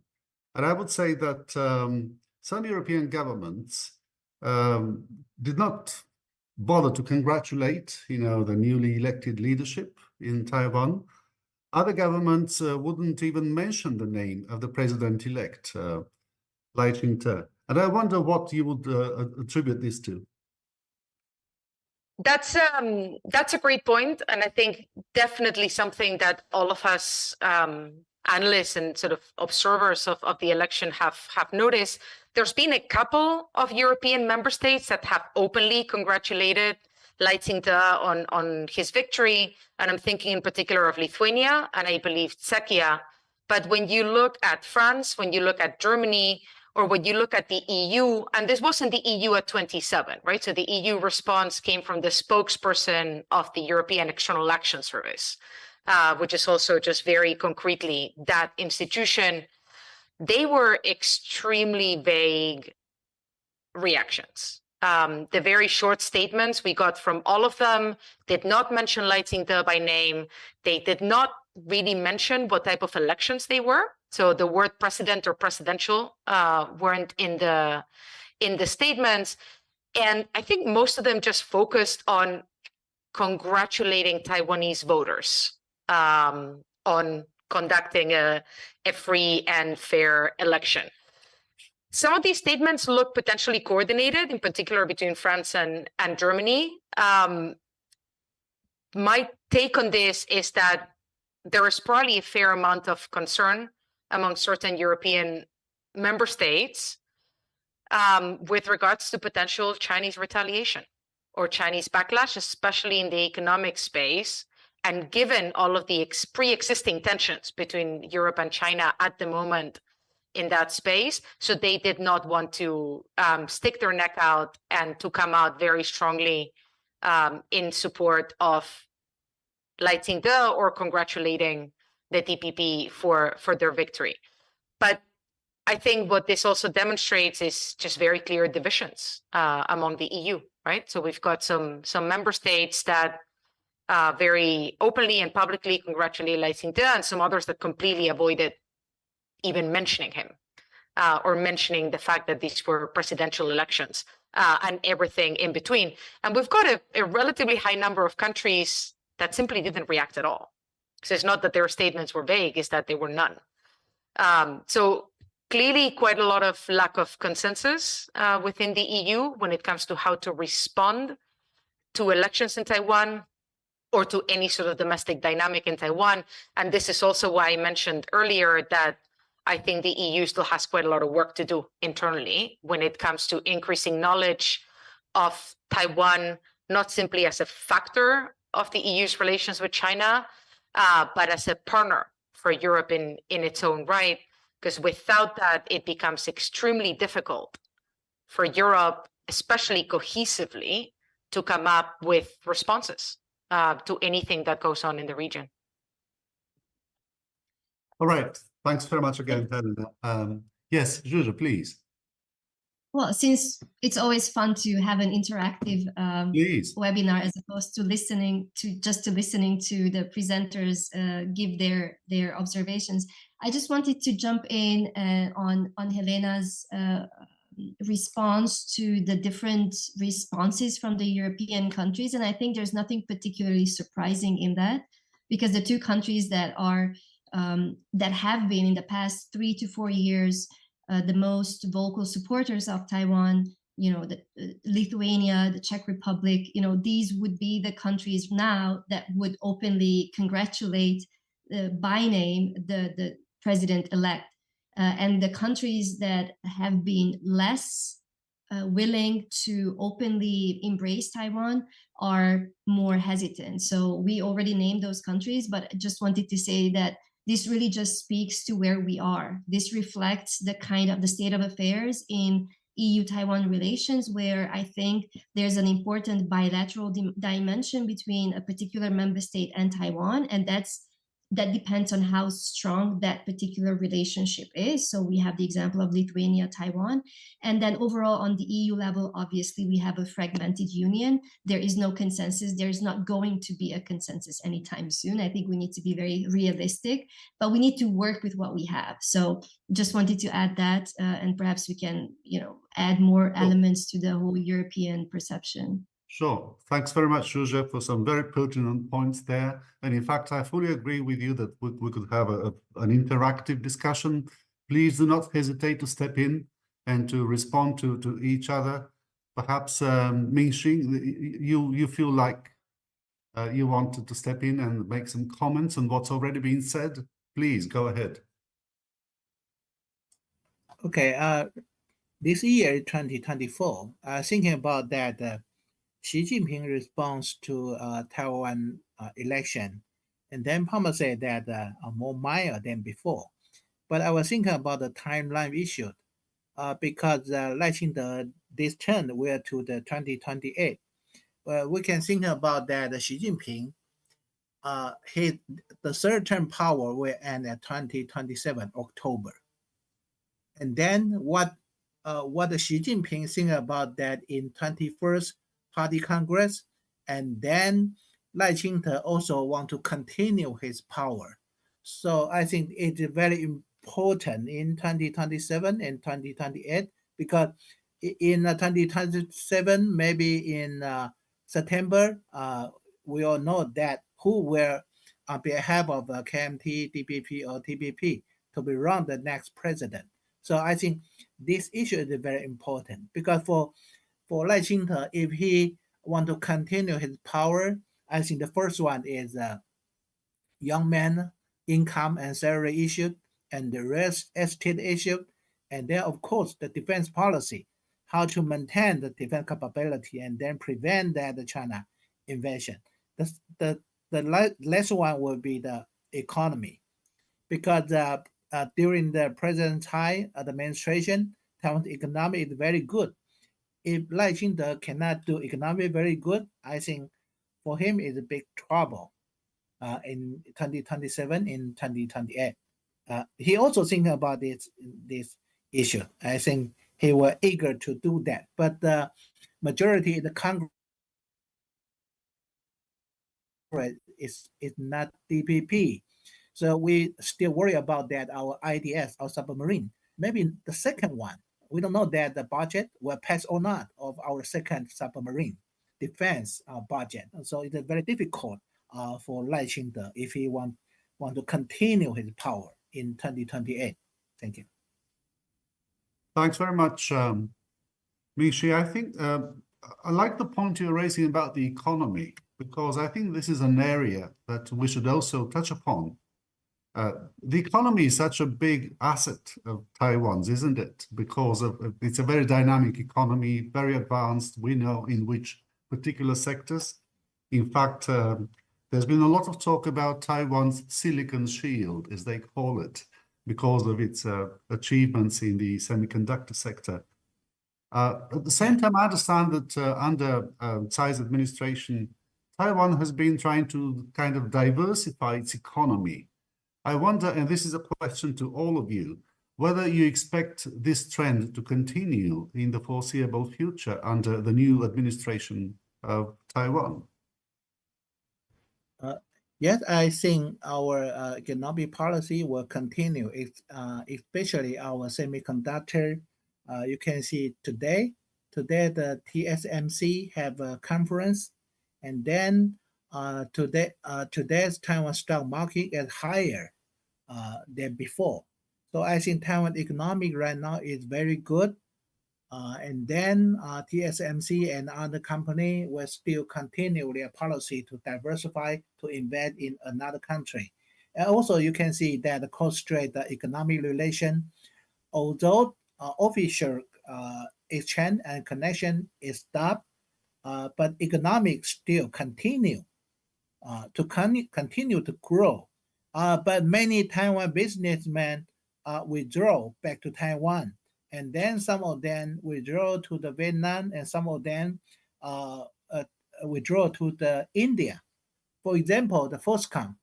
And I would say that some European governments did not bother to congratulate, the newly elected leadership in Taiwan. Other governments wouldn't even mention the name of the president-elect, Lai Ching-te. And I wonder what you would attribute this to. That's a great point, and I think definitely something that all of us analysts and sort of observers of the election have noticed. There's been a couple of European member states that have openly congratulated Lai Ching-te on his victory, and I'm thinking in particular of Lithuania and I believe Czechia. But when you look at France, when you look at Germany, or when you look at the EU, and this wasn't the EU at 27, right? So the EU response came from the spokesperson of the European External Action Service, which is also just very concretely that institution. They were extremely vague reactions. The very short statements we got from all of them did not mention Lai Ching-te by name. They did not really mention what type of elections they were. So the word president or presidential weren't in the statements. And I think most of them just focused on congratulating Taiwanese voters on conducting a free and fair election. Some of these statements look potentially coordinated, in particular between France and Germany. my take on this is that there is probably a fair amount of concern among certain European member states with regards to potential Chinese retaliation or Chinese backlash, especially in the economic space. And given all of the pre-existing tensions between Europe and China at the moment in that space, so they did not want to stick their neck out and to come out very strongly in support of Lai Ching-te or congratulating the DPP for their victory. But I think what this also demonstrates is just very clear divisions among the EU, right? So we've got some member states that very openly and publicly congratulate Lai Ching-te, and some others that completely avoided even mentioning him or mentioning the fact that these were presidential elections and everything in between. And we've got a relatively high number of countries that simply didn't react at all. So it's not that their statements were vague, it's that they were none. So clearly quite a lot of lack of consensus within the EU when it comes to how to respond to elections in Taiwan or to any sort of domestic dynamic in Taiwan. And this is also why I mentioned earlier that I think the EU still has quite a lot of work to do internally when it comes to increasing knowledge of Taiwan, not simply as a factor of the EU's relations with China, but as a partner for Europe in its own right, because without that, it becomes extremely difficult for Europe, especially cohesively, to come up with responses to anything that goes on in the region. All right. Thanks very much again, Helena. Yes, Julia, please. Well, since it's always fun to have an interactive webinar as opposed to listening to the presenters give their observations, I just wanted to jump in on Helena's response to the different responses from the European countries. And I think there's nothing particularly surprising in that, because the two countries that are that have been in the past 3 to 4 years the most vocal supporters of Taiwan, the Lithuania, the Czech Republic, these would be the countries now that would openly congratulate by name the president-elect. And the countries that have been less willing to openly embrace Taiwan are more hesitant. So we already named those countries, but I just wanted to say that this really just speaks to where we are. This reflects the state of affairs in EU-Taiwan relations, where I think there's an important bilateral dimension between a particular member state and Taiwan, and that depends on how strong that particular relationship is. So we have the example of Lithuania, Taiwan. And then overall on the EU level, obviously we have a fragmented union. There is no consensus. There's not going to be a consensus anytime soon. I think we need to be very realistic, but we need to work with what we have. So just wanted to add that, and perhaps we can, add more elements to the whole European perception. Sure. Thanks very much, Julia, for some very pertinent points there. And in fact, I fully agree with you that we could have an interactive discussion. Please do not hesitate to step in and to respond to each other. Perhaps, Mingxing, you feel like you wanted to step in and make some comments on what's already been said. Please go ahead. Okay. This year, 2024, thinking about that, Xi Jinping response to Taiwan election, and then Palmer said that more minor than before. But I was thinking about the timeline issue because Lai Ching-te this turn were to the 2028. We can think about that Xi Jinping, the third term power will end at 2027 October. And then what Xi Jinping think about that in 21st Party Congress, and then Lai Ching-te also want to continue his power. So I think it's very important in 2027 and 2028, because in 2027, maybe in September, we all know that who will on behalf of KMT, DPP, or TPP to be run the next president. So I think this issue is very important, because for Lai Ching-te, if he want to continue his power, I think the first one is young men income and salary issue, and the real estate issue, and then of course the defense policy, how to maintain the defense capability and then prevent that the China invasion. The last one will be the economy, because during the President Tsai administration, Taiwan's economy is very good. If Lai Ching-te cannot do economy very good, I think for him is a big trouble in 2027, in 2028. He also thinking about this issue. I think he was eager to do that, but the majority in the Congress is not DPP. So we still worry about that, our IDS, our submarine. Maybe the second one, we don't know that the budget will pass or not of our second submarine defense budget. So it's very difficult for Lai Ching-te if he want to continue his power in 2028. Thank you. Thanks very much, Ming-Chi. I think I like the point you're raising about the economy, because I think this is an area that we should also touch upon. The economy is such a big asset of Taiwan's, isn't it? Because it's a very dynamic economy, very advanced. We know in which particular sectors. In fact, there's been a lot of talk about Taiwan's silicon shield, as they call it, because of its achievements in the semiconductor sector. At the same time, I understand that under Tsai's administration, Taiwan has been trying to kind of diversify its economy. I wonder, and this is a question to all of you, whether you expect this trend to continue in the foreseeable future under the new administration of Taiwan. Yes, I think our economic policy will continue, especially our semiconductor. You can see today the TSMC have a conference, and then today's Taiwan stock market is higher than before. So I think Taiwan economic right now is very good. And then TSMC and other company will still continue their policy to diversify, to invest in another country. And also you can see that the cross-strait economic relation, although official exchange and connection is stopped, but economics still continue to grow. But many Taiwan businessmen withdraw back to Taiwan, and then some of them withdraw to the Vietnam, and some of them withdraw to the India. For example, the Foxconn,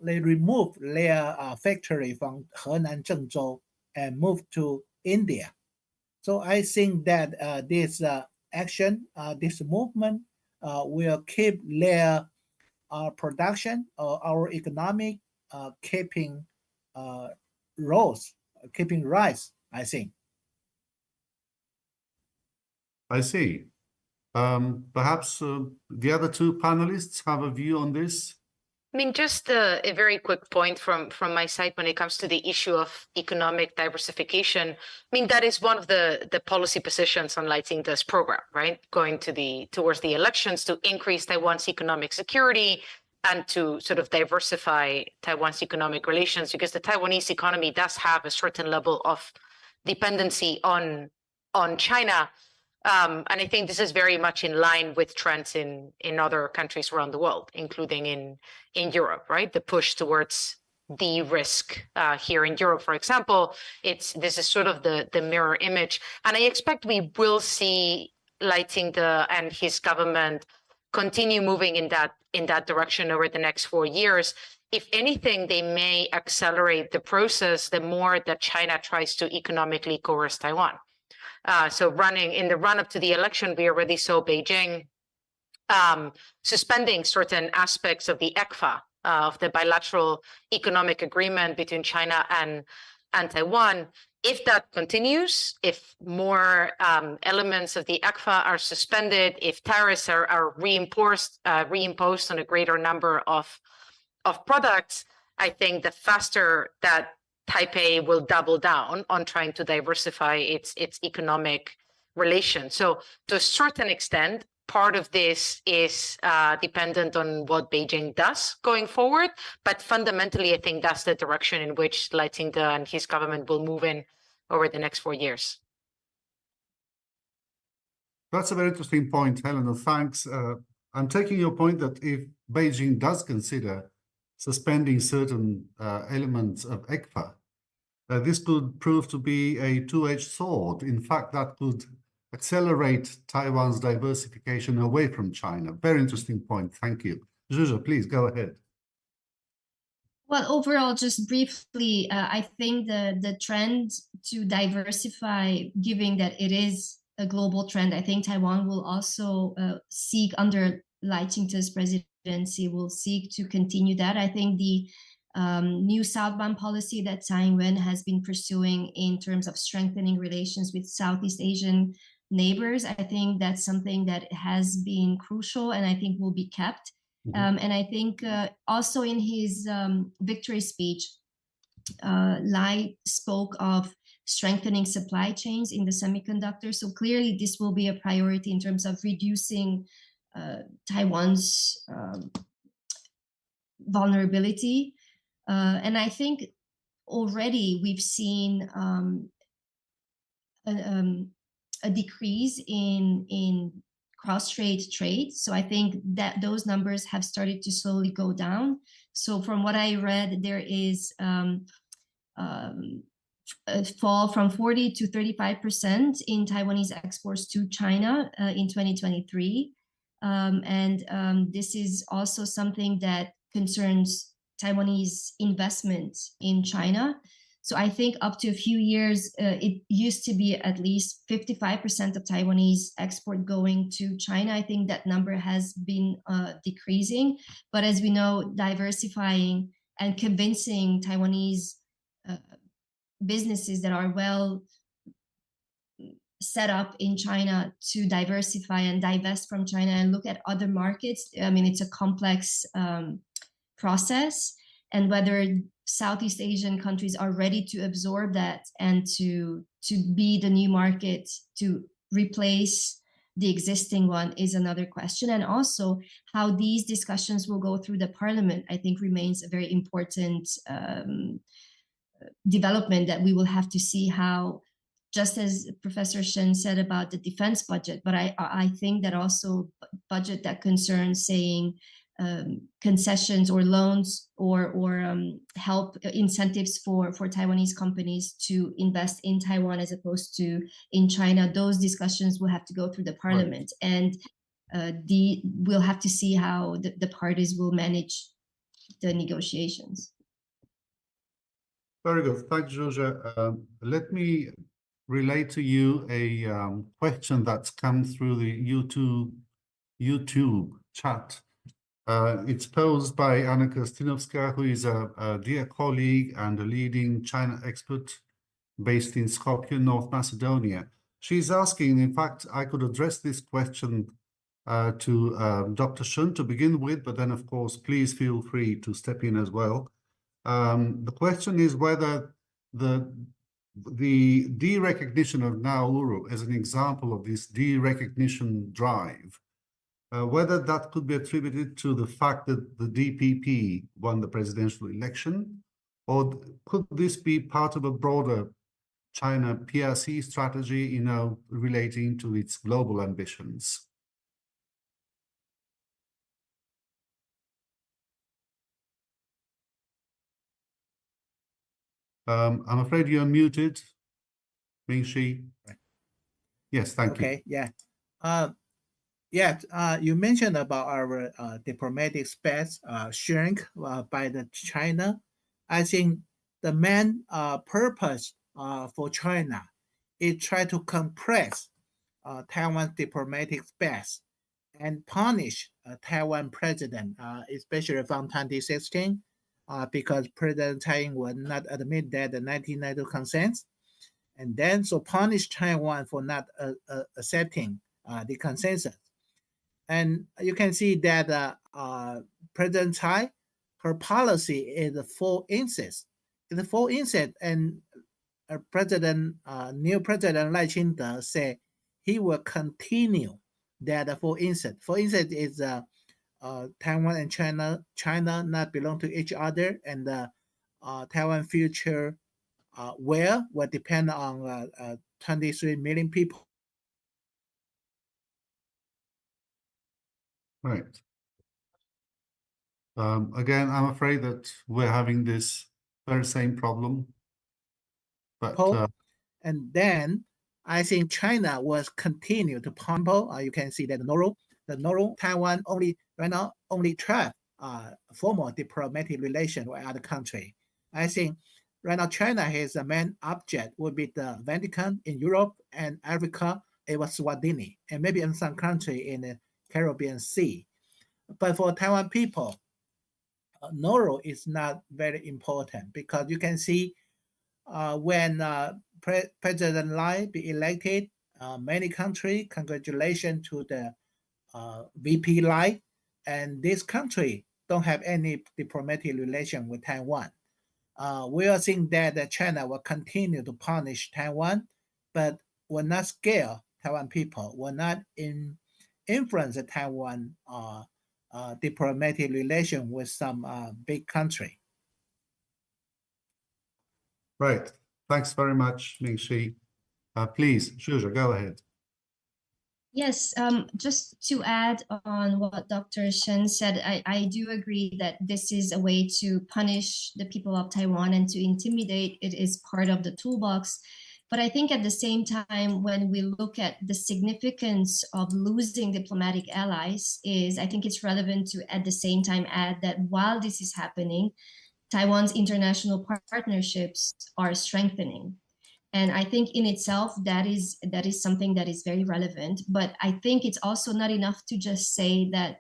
they removed their factory from Henan, Zhengzhou, and moved to India. So I think that this action, this movement will keep their production, our economic keeping rise, I think. I see. Perhaps the other two panelists have a view on this. I mean, just a very quick point from my side when it comes to the issue of economic diversification. I mean, that is one of the policy positions on Lai Ching-te's program, right? Going towards the elections to increase Taiwan's economic security and to sort of diversify Taiwan's economic relations, because the Taiwanese economy does have a certain level of dependency on China. And I think this is very much in line with trends in other countries around the world, including in Europe, right? The push towards de-risk here in Europe, for example, this is sort of the mirror image. And I expect we will see Lai Ching-te and his government continue moving in that direction over the next 4 years. If anything, they may accelerate the process the more that China tries to economically coerce Taiwan. So in the run-up to the election, we already saw Beijing suspending certain aspects of the ECFA, of the bilateral economic agreement between China and Taiwan. If that continues, if more elements of the ECFA are suspended, if tariffs are reimposed on a greater number of products, I think the faster that Taipei will double down on trying to diversify its economic relations. So to a certain extent, part of this is dependent on what Beijing does going forward. But fundamentally, I think that's the direction in which Lai Ching-te and his government will move in over the next 4 years. That's a very interesting point, Helena. Thanks. I'm taking your point that if Beijing does consider suspending certain elements of ECFA, this could prove to be a two-edged sword. In fact, that could accelerate Taiwan's diversification away from China. Very interesting point. Thank you. Zhuzhe, please go ahead. Well, overall, just briefly, I think the trend to diversify, given that it is a global trend, I think Taiwan will also seek, under Lai Ching-te's presidency, will seek to continue that. I think the new southbound policy that Tsai Ing-wen has been pursuing in terms of strengthening relations with Southeast Asian neighbors, I think that's something that has been crucial and I think will be kept. And I think also in his victory speech, Lai spoke of strengthening supply chains in the semiconductors. So clearly this will be a priority in terms of reducing Taiwan's vulnerability. And I think already we've seen a decrease in cross-strait trade. So I think that those numbers have started to slowly go down. So from what I read, there is a fall from 40 to 35% in Taiwanese exports to China in 2023. This is also something that concerns Taiwanese investment in China. So I think up to a few years, it used to be at least 55% of Taiwanese export going to China. I think that number has been decreasing. But as we know, diversifying and convincing Taiwanese businesses that are well set up in China to diversify and divest from China and look at other markets, I mean, it's a complex process. And whether Southeast Asian countries are ready to absorb that and to be the new market to replace the existing one is another question. And also how these discussions will go through the parliament, I think remains a very important development that we will have to see how, just as Professor Shen said about the defense budget, but I think that also budget that concerns saying concessions or loans or help incentives for Taiwanese companies to invest in Taiwan as opposed to in China, those discussions will have to go through the parliament. Right. And we'll have to see how the parties will manage the negotiations. Very good. Thanks, Zhuzhe. Let me relate to you a question that's come through the YouTube chat. It's posed by Anna Kostinovska, who is a dear colleague and a leading China expert based in Skopje, North Macedonia. She's asking, in fact, I could address this question to Dr. Shen to begin with, but then, of course, please feel free to step in as well. The question is whether the de-recognition of Nauru as an example of this de-recognition drive, whether that could be attributed to the fact that the DPP won the presidential election, or could this be part of a broader China PRC strategy, relating to its global ambitions? I'm afraid you're muted, Ming-Shi. Right. Yes, thank you. Okay, yeah. You mentioned about our diplomatic space shrink by the China. I think the main purpose for China is try to compress Taiwan's diplomatic space and punish Taiwan president, especially from 2016, because President Tsai Ing-wen not admit that the 1992 consensus, and then so punish Taiwan for not accepting the consensus. And you can see that President Tsai, her policy is full insist. It's a full insist, and new President Lai Ching-te say he will continue that, for instance, is Taiwan and China not belong to each other, and Taiwan future will depend on 23 million people. Right. Again, I'm afraid that we're having this very same problem. But And then I think China will continue to pump. You can see that the Noro Taiwan only right now only 12 formal diplomatic relation with other country. I think right now China has the main object would be the Vatican in Europe and Africa, Eswatini, and maybe in some country in the Caribbean Sea. But for Taiwan people, Noro is not very important because you can see when President Lai be elected, many country congratulations to the VP Lai, and this country don't have any diplomatic relation with Taiwan. We are seeing that China will continue to punish Taiwan, but will not scare Taiwan people, will not influence the Taiwan diplomatic relation with some big country. right. Thanks very much, Ming-Shi. Please, Zhu, go ahead. Yes, just to add on what Dr. Shen said, I do agree that this is a way to punish the people of Taiwan and to intimidate. It is part of the toolbox. But I think at the same time, when we look at the significance of losing diplomatic allies, I think it's relevant to at the same time add that while this is happening, Taiwan's international partnerships are strengthening. And I think in itself, that is something that is very relevant. But I think it's also not enough to just say that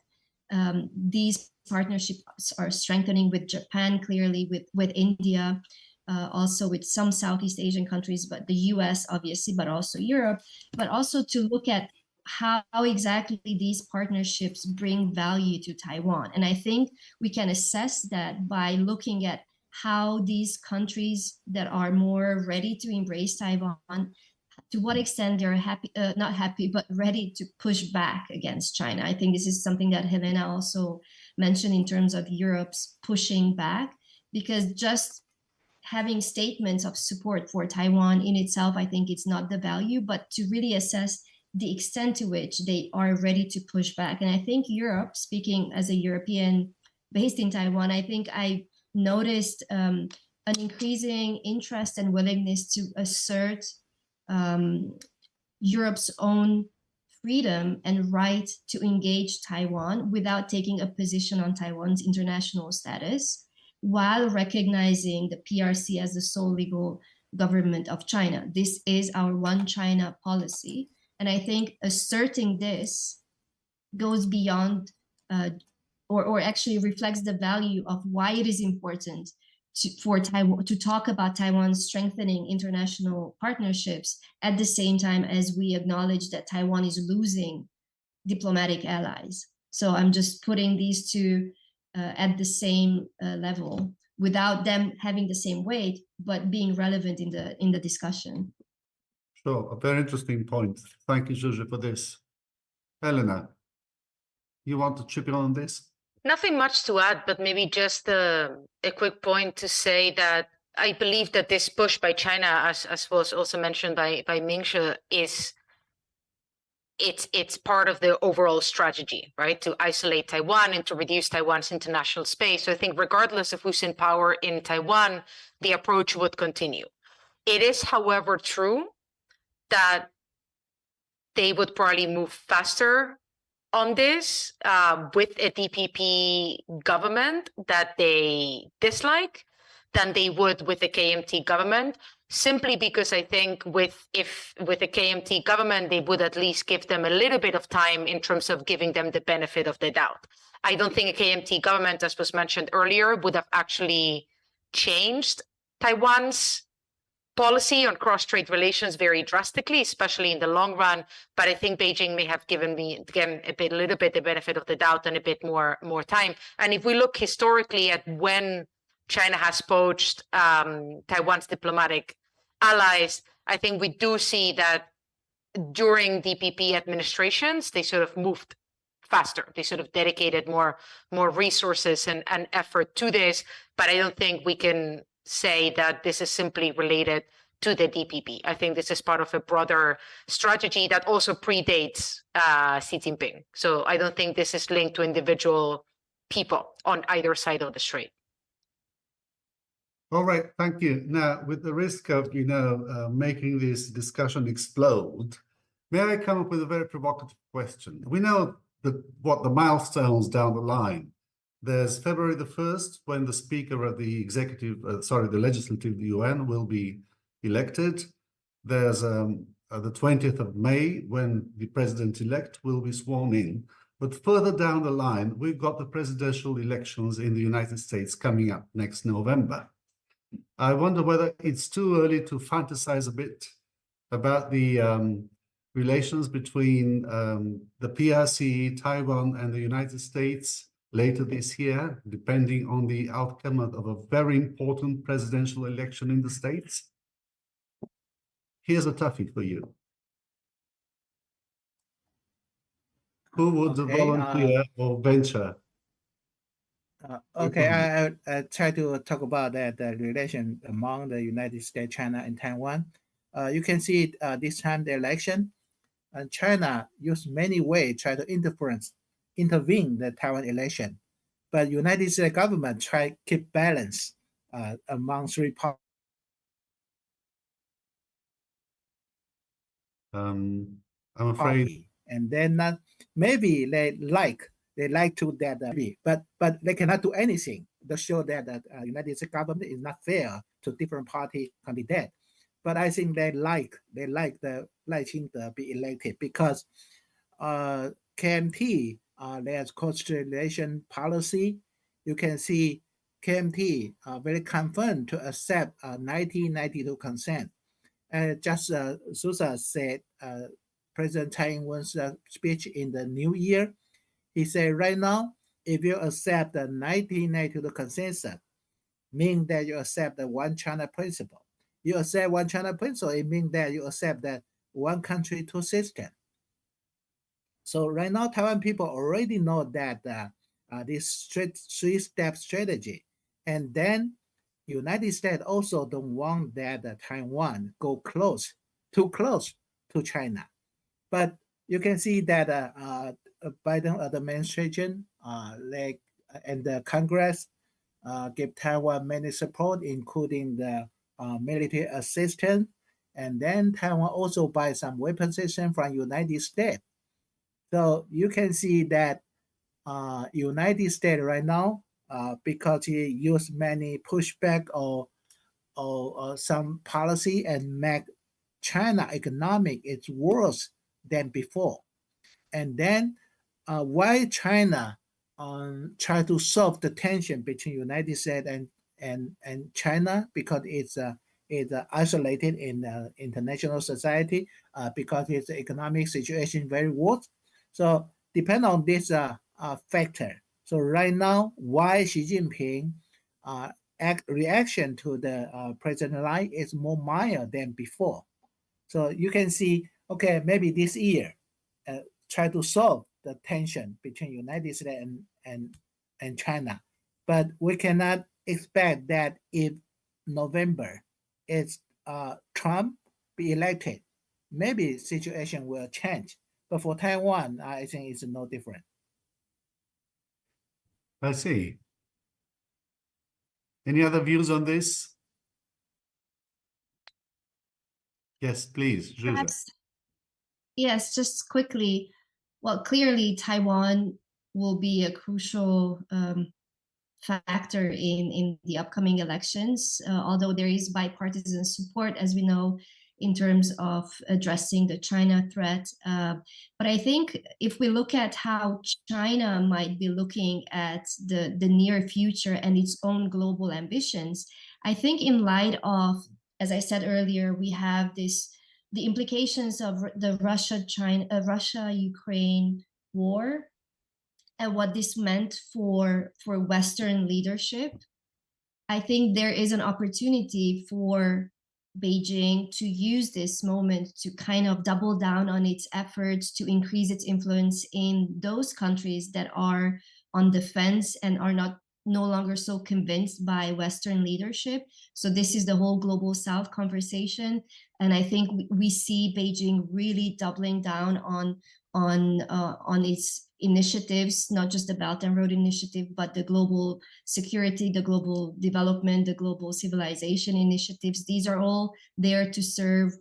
these partnerships are strengthening with Japan, clearly with India, also with some Southeast Asian countries, but the US obviously, but also Europe, but also to look at how exactly these partnerships bring value to Taiwan. And I think we can assess that by looking at how these countries that are more ready to embrace Taiwan, to what extent they're not happy, but ready to push back against China. I think this is something that Helena also mentioned in terms of Europe's pushing back, because just having statements of support for Taiwan in itself, I think it's not the value, but to really assess the extent to which they are ready to push back. And I think Europe, speaking as a European based in Taiwan, I think I noticed an increasing interest and willingness to assert Europe's own freedom and right to engage Taiwan without taking a position on Taiwan's international status, while recognizing the PRC as the sole legal government of China. This is our one China policy. And I think asserting this goes beyond or actually reflects the value of why it is important for Taiwan to talk about Taiwan's strengthening international partnerships at the same time as we acknowledge that Taiwan is losing diplomatic allies. So I'm just putting these two at the same level without them having the same weight, but being relevant in the discussion. Sure, a very interesting point. Thank you, Zhu, for this. Helena, you want to chip in on this? Nothing much to add, but maybe just a quick point to say that I believe that this push by China, as was also mentioned by Ming-Shi, it's part of the overall strategy, right? To isolate Taiwan and to reduce Taiwan's international space. So I think regardless of who's in power in Taiwan, the approach would continue. It is, however, true that they would probably move faster on this with a DPP government that they dislike than they would with a KMT government, simply because I think with a KMT government, they would at least give them a little bit of time in terms of giving them the benefit of the doubt. I don't think a KMT government, as was mentioned earlier, would have actually changed Taiwan's policy on cross-strait relations very drastically, especially in the long run. But I think Beijing may have given me, again, a little bit the benefit of the doubt and a bit more time. And if we look historically at when China has poached Taiwan's diplomatic allies, I think we do see that during DPP administrations, they sort of moved faster. They sort of dedicated more resources and effort to this. But I don't think we can say that this is simply related to the DPP. I think this is part of a broader strategy that also predates Xi Jinping. So I don't think this is linked to individual people on either side of the strait. All right, thank you. Now, with the risk of, making this discussion explode, may I come up with a very provocative question? We know what the milestones down the line. There's February the 1st, when the Speaker of the the Legislative of the UN will be elected. There's the 20th of May, when the President-elect will be sworn in. But further down the line, we've got the presidential elections in the United States coming up next November. I wonder whether it's too early to fantasize a bit about the relations between the PRC, Taiwan, and the United States later this year, depending on the outcome of a very important presidential election in the States. Here's a toughie for you. Who would volunteer or venture? Okay, I try to talk about that relation among the United States, China, and Taiwan. You can see this time the election, China used many ways try to intervene the Taiwan election, but United States government try keep balance among three parties. I'm afraid. And then maybe they like to that, but they cannot do anything to show that United States government is not fair to different party candidate. But I think they like the Lai Ching to be elected because KMT there's constellation policy. You can see KMT very confirmed to accept 1992 consent. And just Sousa said, President Tsai Ing-wen's speech in the new year, he said right now, if you accept the 1992 consensus, means that you accept the one China principle. You accept one China principle, it means that you accept that one country, two system. So right now, Taiwan people already know that this three-step strategy. And then United States also don't want that Taiwan go too close to China. But you can see that Biden administration and the Congress give Taiwan many support, including the military assistance. And then Taiwan also buy some weapon system from United States. So you can see that United States right now, because he used many pushback or some policy and make China economic is worse than before. And then why China try to solve the tension between United States and China, because it's isolated in international society, because its economic situation very worse. So depend on this factor. So right now, why Xi Jinping reaction to the President Lai is more mild than before. So you can see, okay, maybe this year, try to solve the tension between United States and China. But we cannot expect that if November it's Trump be elected, maybe situation will change. But for Taiwan, I think it's no different. I see. Any other views on this? Yes, please, Zhu. Perhaps, yes, just quickly. Well, clearly Taiwan will be a crucial factor in the upcoming elections, although there is bipartisan support, as we know, in terms of addressing the China threat. But I think if we look at how China might be looking at the near future and its own global ambitions, I think in light of, as I said earlier, we have the implications of the Russia-Ukraine war and what this meant for Western leadership. I think there is an opportunity for Beijing to use this moment to kind of double down on its efforts to increase its influence in those countries that are on the fence and are no longer so convinced by Western leadership. So this is the whole global South conversation, and I think we see Beijing really doubling down on its initiatives, not just the Belt and Road Initiative, but the global security, the global development, the global civilization initiatives. These are all there to serve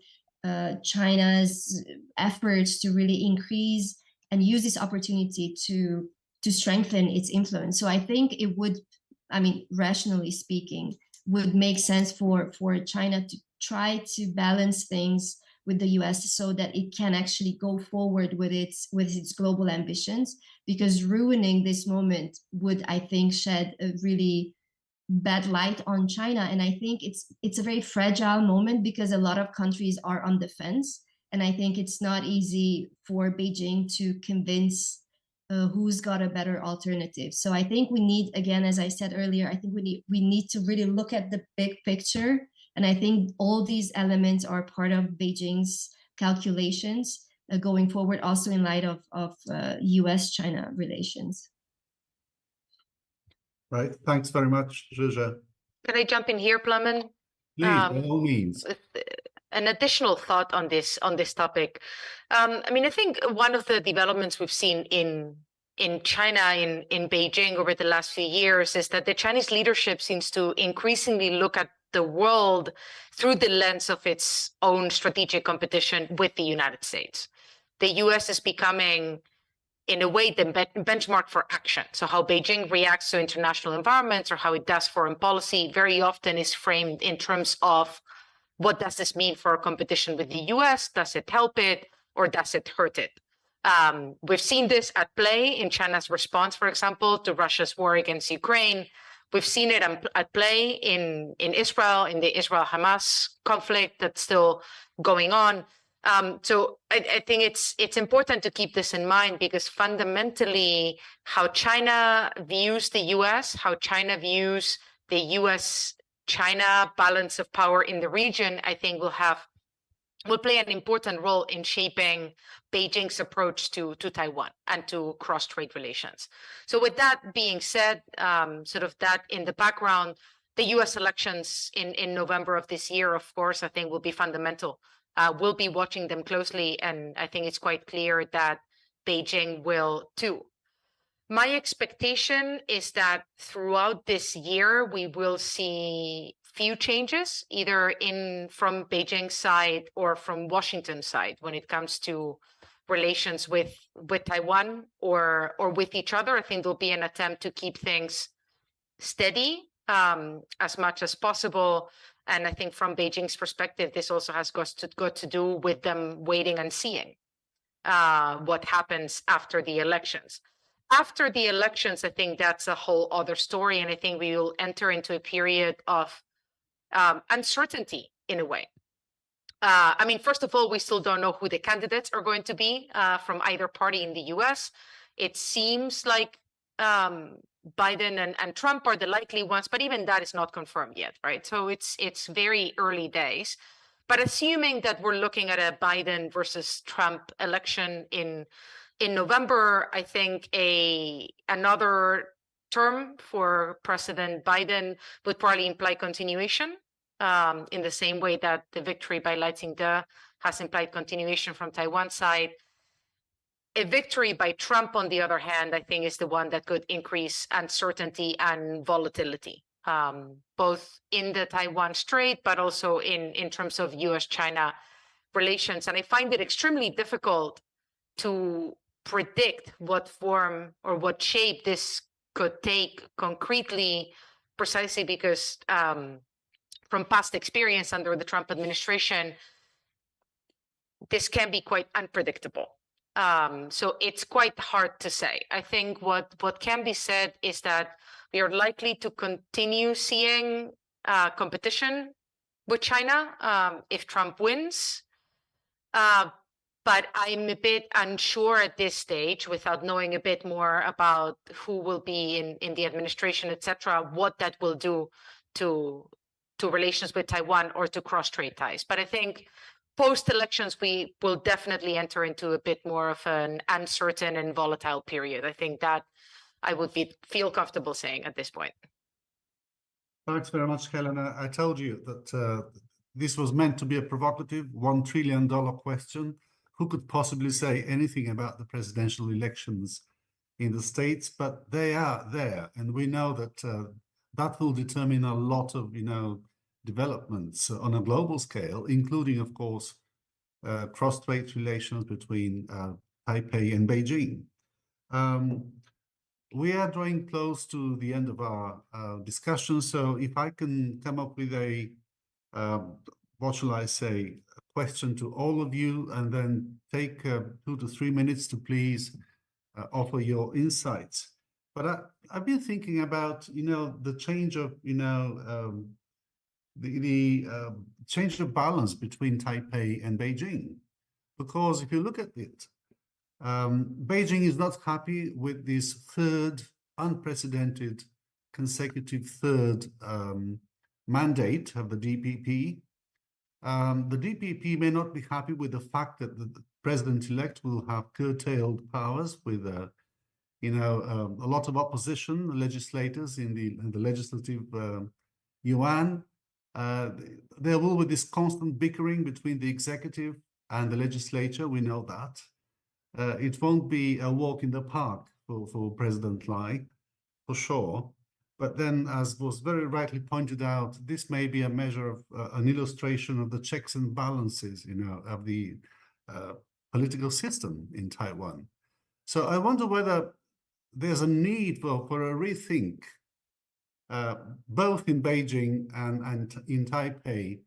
China's efforts to really increase and use this opportunity to strengthen its influence. So I think it would, I mean, rationally speaking, would make sense for China to try to balance things with the US so that it can actually go forward with its global ambitions, because ruining this moment would, I think, shed a really bad light on China. And I think it's a very fragile moment because a lot of countries are on the fence, and I think it's not easy for Beijing to convince who's got a better alternative. So I think we need, again, as I said earlier, I think we need to really look at the big picture. And I think all these elements are part of Beijing's calculations going forward, also in light of US-China relations. Right. Thanks very much, Zhuzhe. Can I jump in here, Plamen? Please, by all means. An additional thought on this topic. I mean, I think one of the developments we've seen in China, in Beijing over the last few years, is that the Chinese leadership seems to increasingly look at the world through the lens of its own strategic competition with the United States. The US is becoming, in a way, the benchmark for action. So how Beijing reacts to international environments or how it does foreign policy very often is framed in terms of what does this mean for our competition with the US? Does it help it or does it hurt it? We've seen this at play in China's response, for example, to Russia's war against Ukraine. We've seen it at play in Israel, in the Israel-Hamas conflict that's still going on. So I think it's important to keep this in mind, because fundamentally how China views the US, how China views the US-China balance of power in the region, I think will play an important role in shaping Beijing's approach to Taiwan and to cross-trade relations. So with that being said, sort of that in the background, the US elections in November of this year, of course, I think will be fundamental. We'll be watching them closely, and I think it's quite clear that Beijing will too. My expectation is that throughout this year, we will see few changes, either from Beijing's side or from Washington's side when it comes to relations with Taiwan or with each other. I think there'll be an attempt to keep things steady as much as possible. And I think from Beijing's perspective, this also has got to do with them waiting and seeing what happens after the elections. After the elections, I think that's a whole other story. And I think we will enter into a period of uncertainty in a way. I mean, first of all, we still don't know who the candidates are going to be from either party in the US. It seems like Biden and Trump are the likely ones, but even that is not confirmed yet, right? So it's very early days. But assuming that we're looking at a Biden versus Trump election in November, I think another term for President Biden would probably imply continuation in the same way that the victory by Lai Ching-te has implied continuation from Taiwan's side. A victory by Trump, on the other hand, I think is the one that could increase uncertainty and volatility, both in the Taiwan Strait, but also in terms of US-China relations. And I find it extremely difficult to predict what form or what shape this could take concretely, precisely because from past experience under the Trump administration, this can be quite unpredictable. So it's quite hard to say. I think what can be said is that we are likely to continue seeing competition with China if Trump wins. But I'm a bit unsure at this stage, without knowing a bit more about who will be in the administration, et cetera, what that will do to relations with Taiwan or to cross-trade ties. But I think post-elections, we will definitely enter into a bit more of an uncertain and volatile period. I think that I would feel comfortable saying at this point. Thanks very much, Helena. I told you that this was meant to be a provocative $1 trillion question. Who could possibly say anything about the presidential elections in the States? But they are there, and we know that that will determine a lot of, developments on a global scale, including, of course, cross-strait relations between Taipei and Beijing. We are drawing close to the end of our discussion, so if I can come up with a, what shall I say, a question to all of you, and then take 2 to 3 minutes to please offer your insights. But I've been thinking about, the change of, the change of balance between Taipei and Beijing, because if you look at it, Beijing is not happy with this unprecedented consecutive third mandate of the DPP. The DPP may not be happy with the fact that the president-elect will have curtailed powers with, a lot of opposition legislators in the legislative yuan. There will be this constant bickering between the executive and the legislature. We know that. It won't be a walk in the park for President Lai, for sure. But then, as was very rightly pointed out, this may be a measure of an illustration of the checks and balances, of the political system in Taiwan. So I wonder whether there's a need for a rethink, both in Beijing and in Taipei,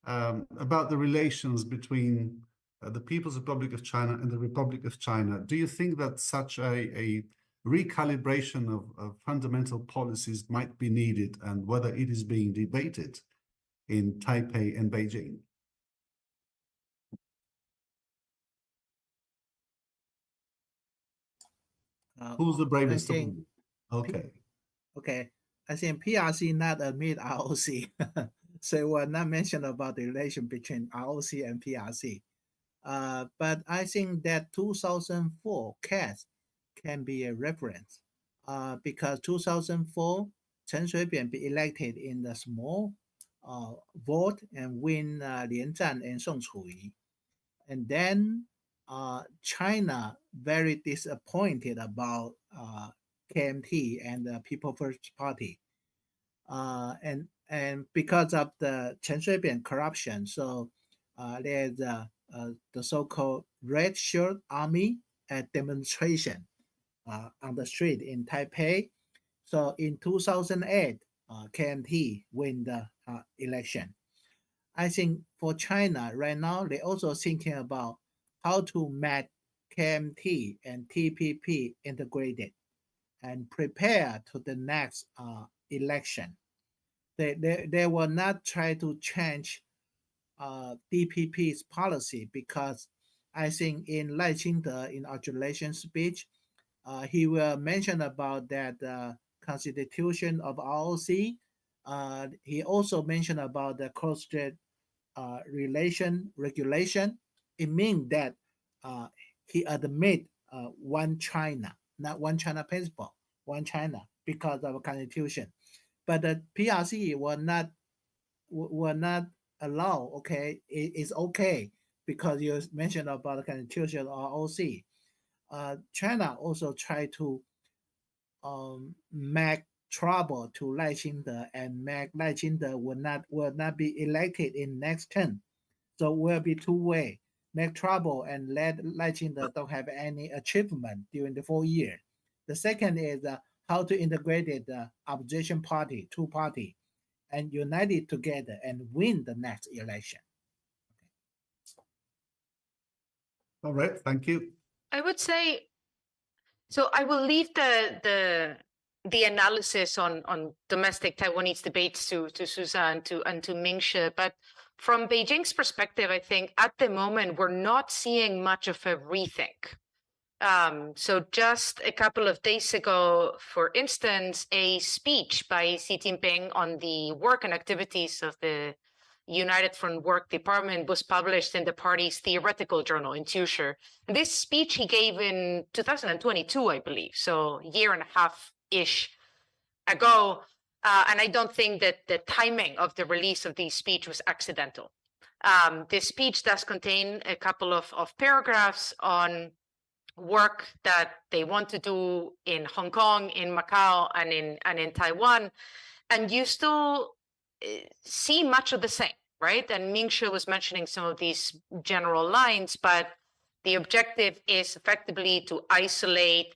about the relations between the People's Republic of China and the Republic of China. Do you think that such a recalibration of fundamental policies might be needed, and whether it is being debated in Taipei and Beijing? Who's the bravest? Okay. Okay. I think PRC not admit ROC. So we're not mentioned about the relation between ROC and PRC. But I think that 2004 case can be a reference because 2004, Chen Shui-bian be elected in the small vote and win Lian Zhan and Song Chu-yi. And then China very disappointed about KMT and the People First Party. And because of the Chen Shui-bian corruption, so there's the so-called Red Shirt Army demonstration on the street in Taipei. So in 2008, KMT win the election. I think for China right now, they're also thinking about how to make KMT and TPP integrated and prepare to the next election. They will not try to change DPP's policy, because I think in Lai Ching-te inauguration speech, he will mention about that constitution of ROC. He also mentioned about the cross-strait regulation. It means that he admit one China, not one China principle, one China, because of the constitution. But the PRC will not allow. Okay, it's okay because you mentioned about the constitution or ROC. China also try to make trouble to Lai Ching-te and make Lai Ching-te will not be elected in next term. So will be two-way, make trouble and let Lai Ching-te don't have any achievement during the 4 years. The second is how to integrate the opposition party, two party, and unite it together and win the next election. All right, thank you. I would say, so I will leave the analysis on domestic Taiwanese debates to Susan and to Ming-Shi, but from Beijing's perspective, I think at the moment we're not seeing much of a rethink So just a couple of days ago, for instance, a speech by Xi Jinping on the work and activities of the United Front Work Department was published in the party's theoretical journal, Intuiture. This speech he gave in 2022, I believe, so a year and a half-ish ago. And I don't think that the timing of the release of this speech was accidental. This speech does contain a couple of paragraphs on work that they want to do in Hong Kong, in Macau, and in Taiwan, and you still see much of the same, right? And Ming-Shu was mentioning some of these general lines, but the objective is effectively to isolate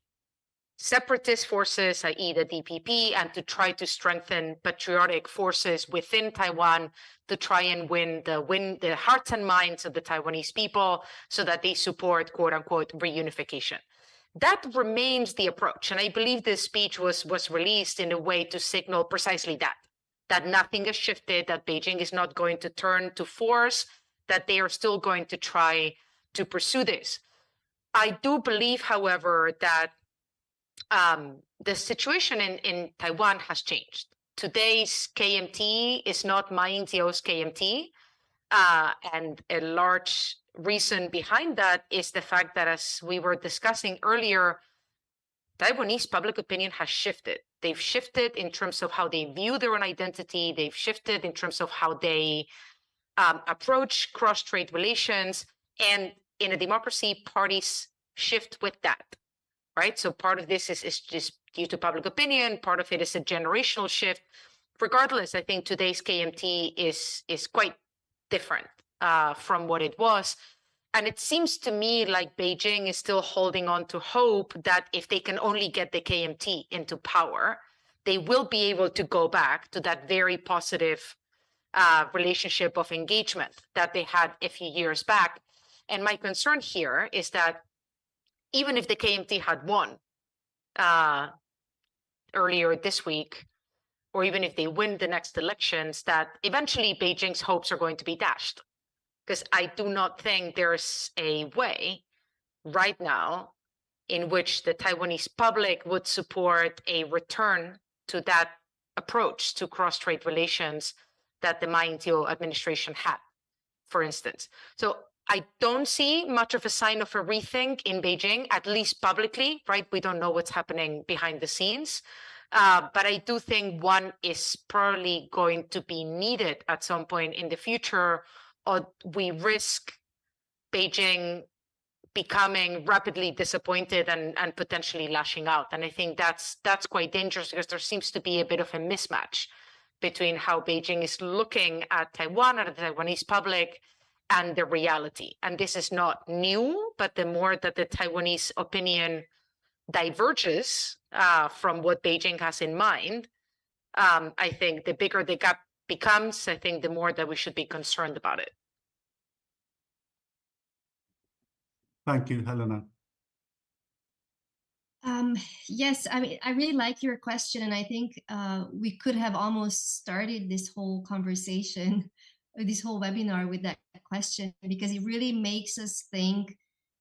separatist forces, i.e. the DPP, and to try to strengthen patriotic forces within Taiwan to try and win the hearts and minds of the Taiwanese people so that they support, quote unquote, reunification. That remains the approach. And I believe this speech was released in a way to signal precisely that nothing has shifted, that Beijing is not going to turn to force, that they are still going to try to pursue this. I do believe, however, that the situation in Taiwan has changed. Today's KMT is not Ma Ying-jeou's KMT, and a large reason behind that is the fact that, as we were discussing earlier, Taiwanese public opinion has shifted. They've shifted in terms of how they view their own identity. They've shifted in terms of how they approach cross-strait relations. And in a democracy, parties shift with that. Right? So part of this is just due to public opinion. Part of it is a generational shift. Regardless, I think today's KMT is quite different from what it was. And it seems to me like Beijing is still holding on to hope that if they can only get the KMT into power, they will be able to go back to that very positive relationship of engagement that they had a few years back. And my concern here is that even if the KMT had won earlier this week, or even if they win the next elections, that eventually Beijing's hopes are going to be dashed. Because I do not think there's a way right now in which the Taiwanese public would support a return to that approach to cross-strait relations that the Ma Ying-jeou administration had, for instance. So I don't see much of a sign of a rethink in Beijing, at least publicly, right? We don't know what's happening behind the scenes. But I do think one is probably going to be needed at some point in the future, or we risk Beijing becoming rapidly disappointed and potentially lashing out. And I think that's quite dangerous because there seems to be a bit of a mismatch between how Beijing is looking at Taiwan and the Taiwanese public and the reality. And this is not new, but the more that the Taiwanese opinion diverges from what Beijing has in mind, I think the bigger the gap becomes, I think the more that we should be concerned about it. Thank you, Helena. Yes, I mean, I really like your question, and I think we could have almost started this whole conversation, this whole webinar with that question, because it really makes us think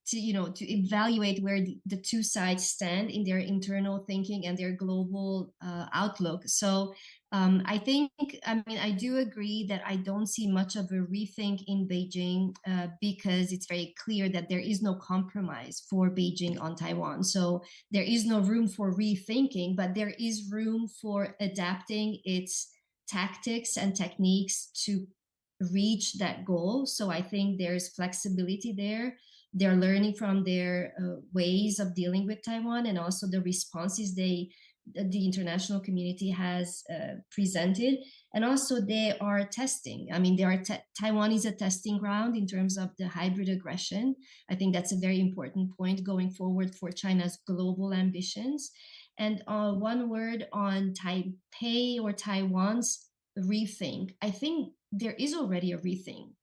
to evaluate where the two sides stand in their internal thinking and their global outlook. So I think, I do agree that I don't see much of a rethink in Beijing because it's very clear that there is no compromise for Beijing on Taiwan. So there is no room for rethinking, but there is room for adapting its tactics and techniques to reach that goal. So I think there's flexibility there. They're learning from their ways of dealing with Taiwan, and also the responses the international community has presented. And also they are testing. I mean, Taiwan is a testing ground in terms of the hybrid aggression. I think that's a very important point going forward for China's global ambitions. And one word on Taipei or Taiwan's rethink. I think there is already a rethink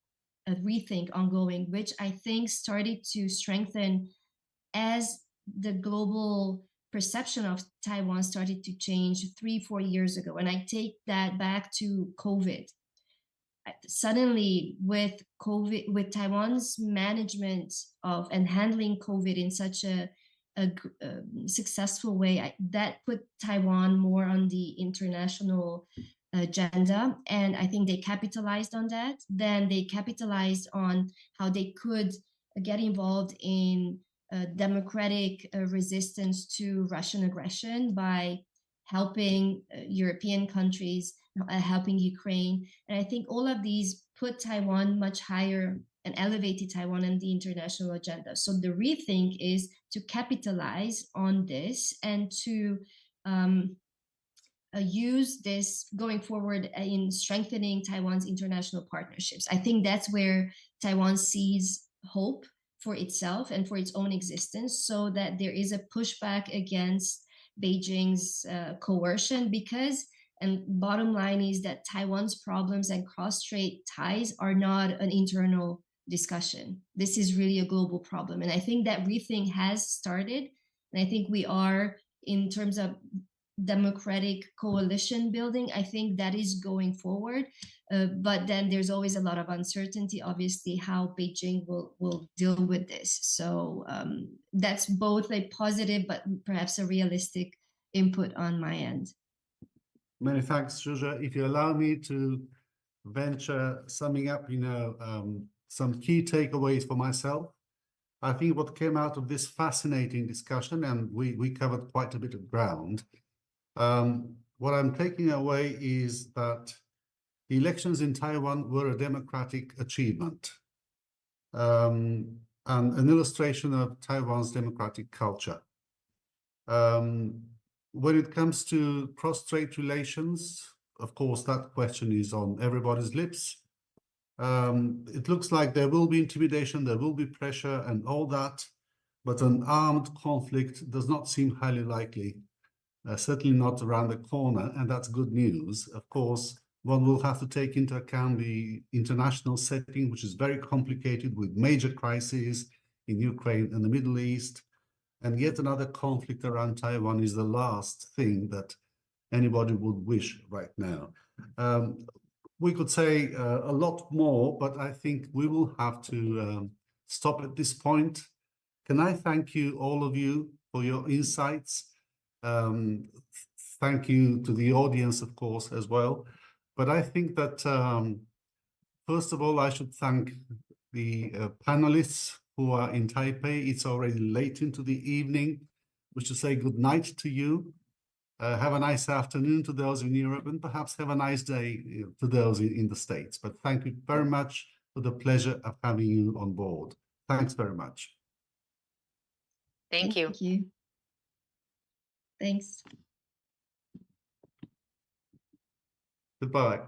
ongoing, which I think started to strengthen as the global perception of Taiwan started to change 3-4 years ago. And I take that back to COVID. Suddenly with Taiwan's management of and handling COVID in such a successful way that put Taiwan more on the international agenda, and I think they capitalized on that. Then they capitalized on how they could get involved in democratic resistance to Russian aggression by helping European countries, helping Ukraine. And I think all of these put Taiwan much higher and elevated Taiwan on the international agenda. So the rethink is to capitalize on this and to use this going forward in strengthening Taiwan's international partnerships. I think that's where Taiwan sees hope for itself and for its own existence, so that there is a pushback against Beijing's coercion, because, and bottom line is that Taiwan's problems and cross-strait ties are not an internal discussion. This is really a global problem. And I think that rethink has started. And I think we are, in terms of democratic coalition building, I think that is going forward. But then there's always a lot of uncertainty, obviously, how Beijing will deal with this. So that's both a positive, but perhaps a realistic input on my end. Many thanks, Zsuzsa. If you allow me to venture summing up, some key takeaways for myself. I think what came out of this fascinating discussion, and we covered quite a bit of ground, what I'm taking away is that elections in Taiwan were a democratic achievement, and an illustration of Taiwan's democratic culture. When it comes to cross-strait relations, of course, that question is on everybody's lips. It looks like there will be intimidation, there will be pressure and all that, but an armed conflict does not seem highly likely, certainly not around the corner, and that's good news. Of course, one will have to take into account the international setting, which is very complicated with major crises in Ukraine and the Middle East. And yet another conflict around Taiwan is the last thing that anybody would wish right now. We could say a lot more, but I think we will have to stop at this point. Can I thank you, all of you, for your insights? Thank you to the audience, of course, as well. But I think that, first of all, I should thank the panelists who are in Taipei. It's already late into the evening. We should say good night to you. Have a nice afternoon to those in Europe, and perhaps have a nice day to those in the States. But thank you very much for the pleasure of having you on board. Thanks very much. Thank you. Thank you. Thanks. Goodbye.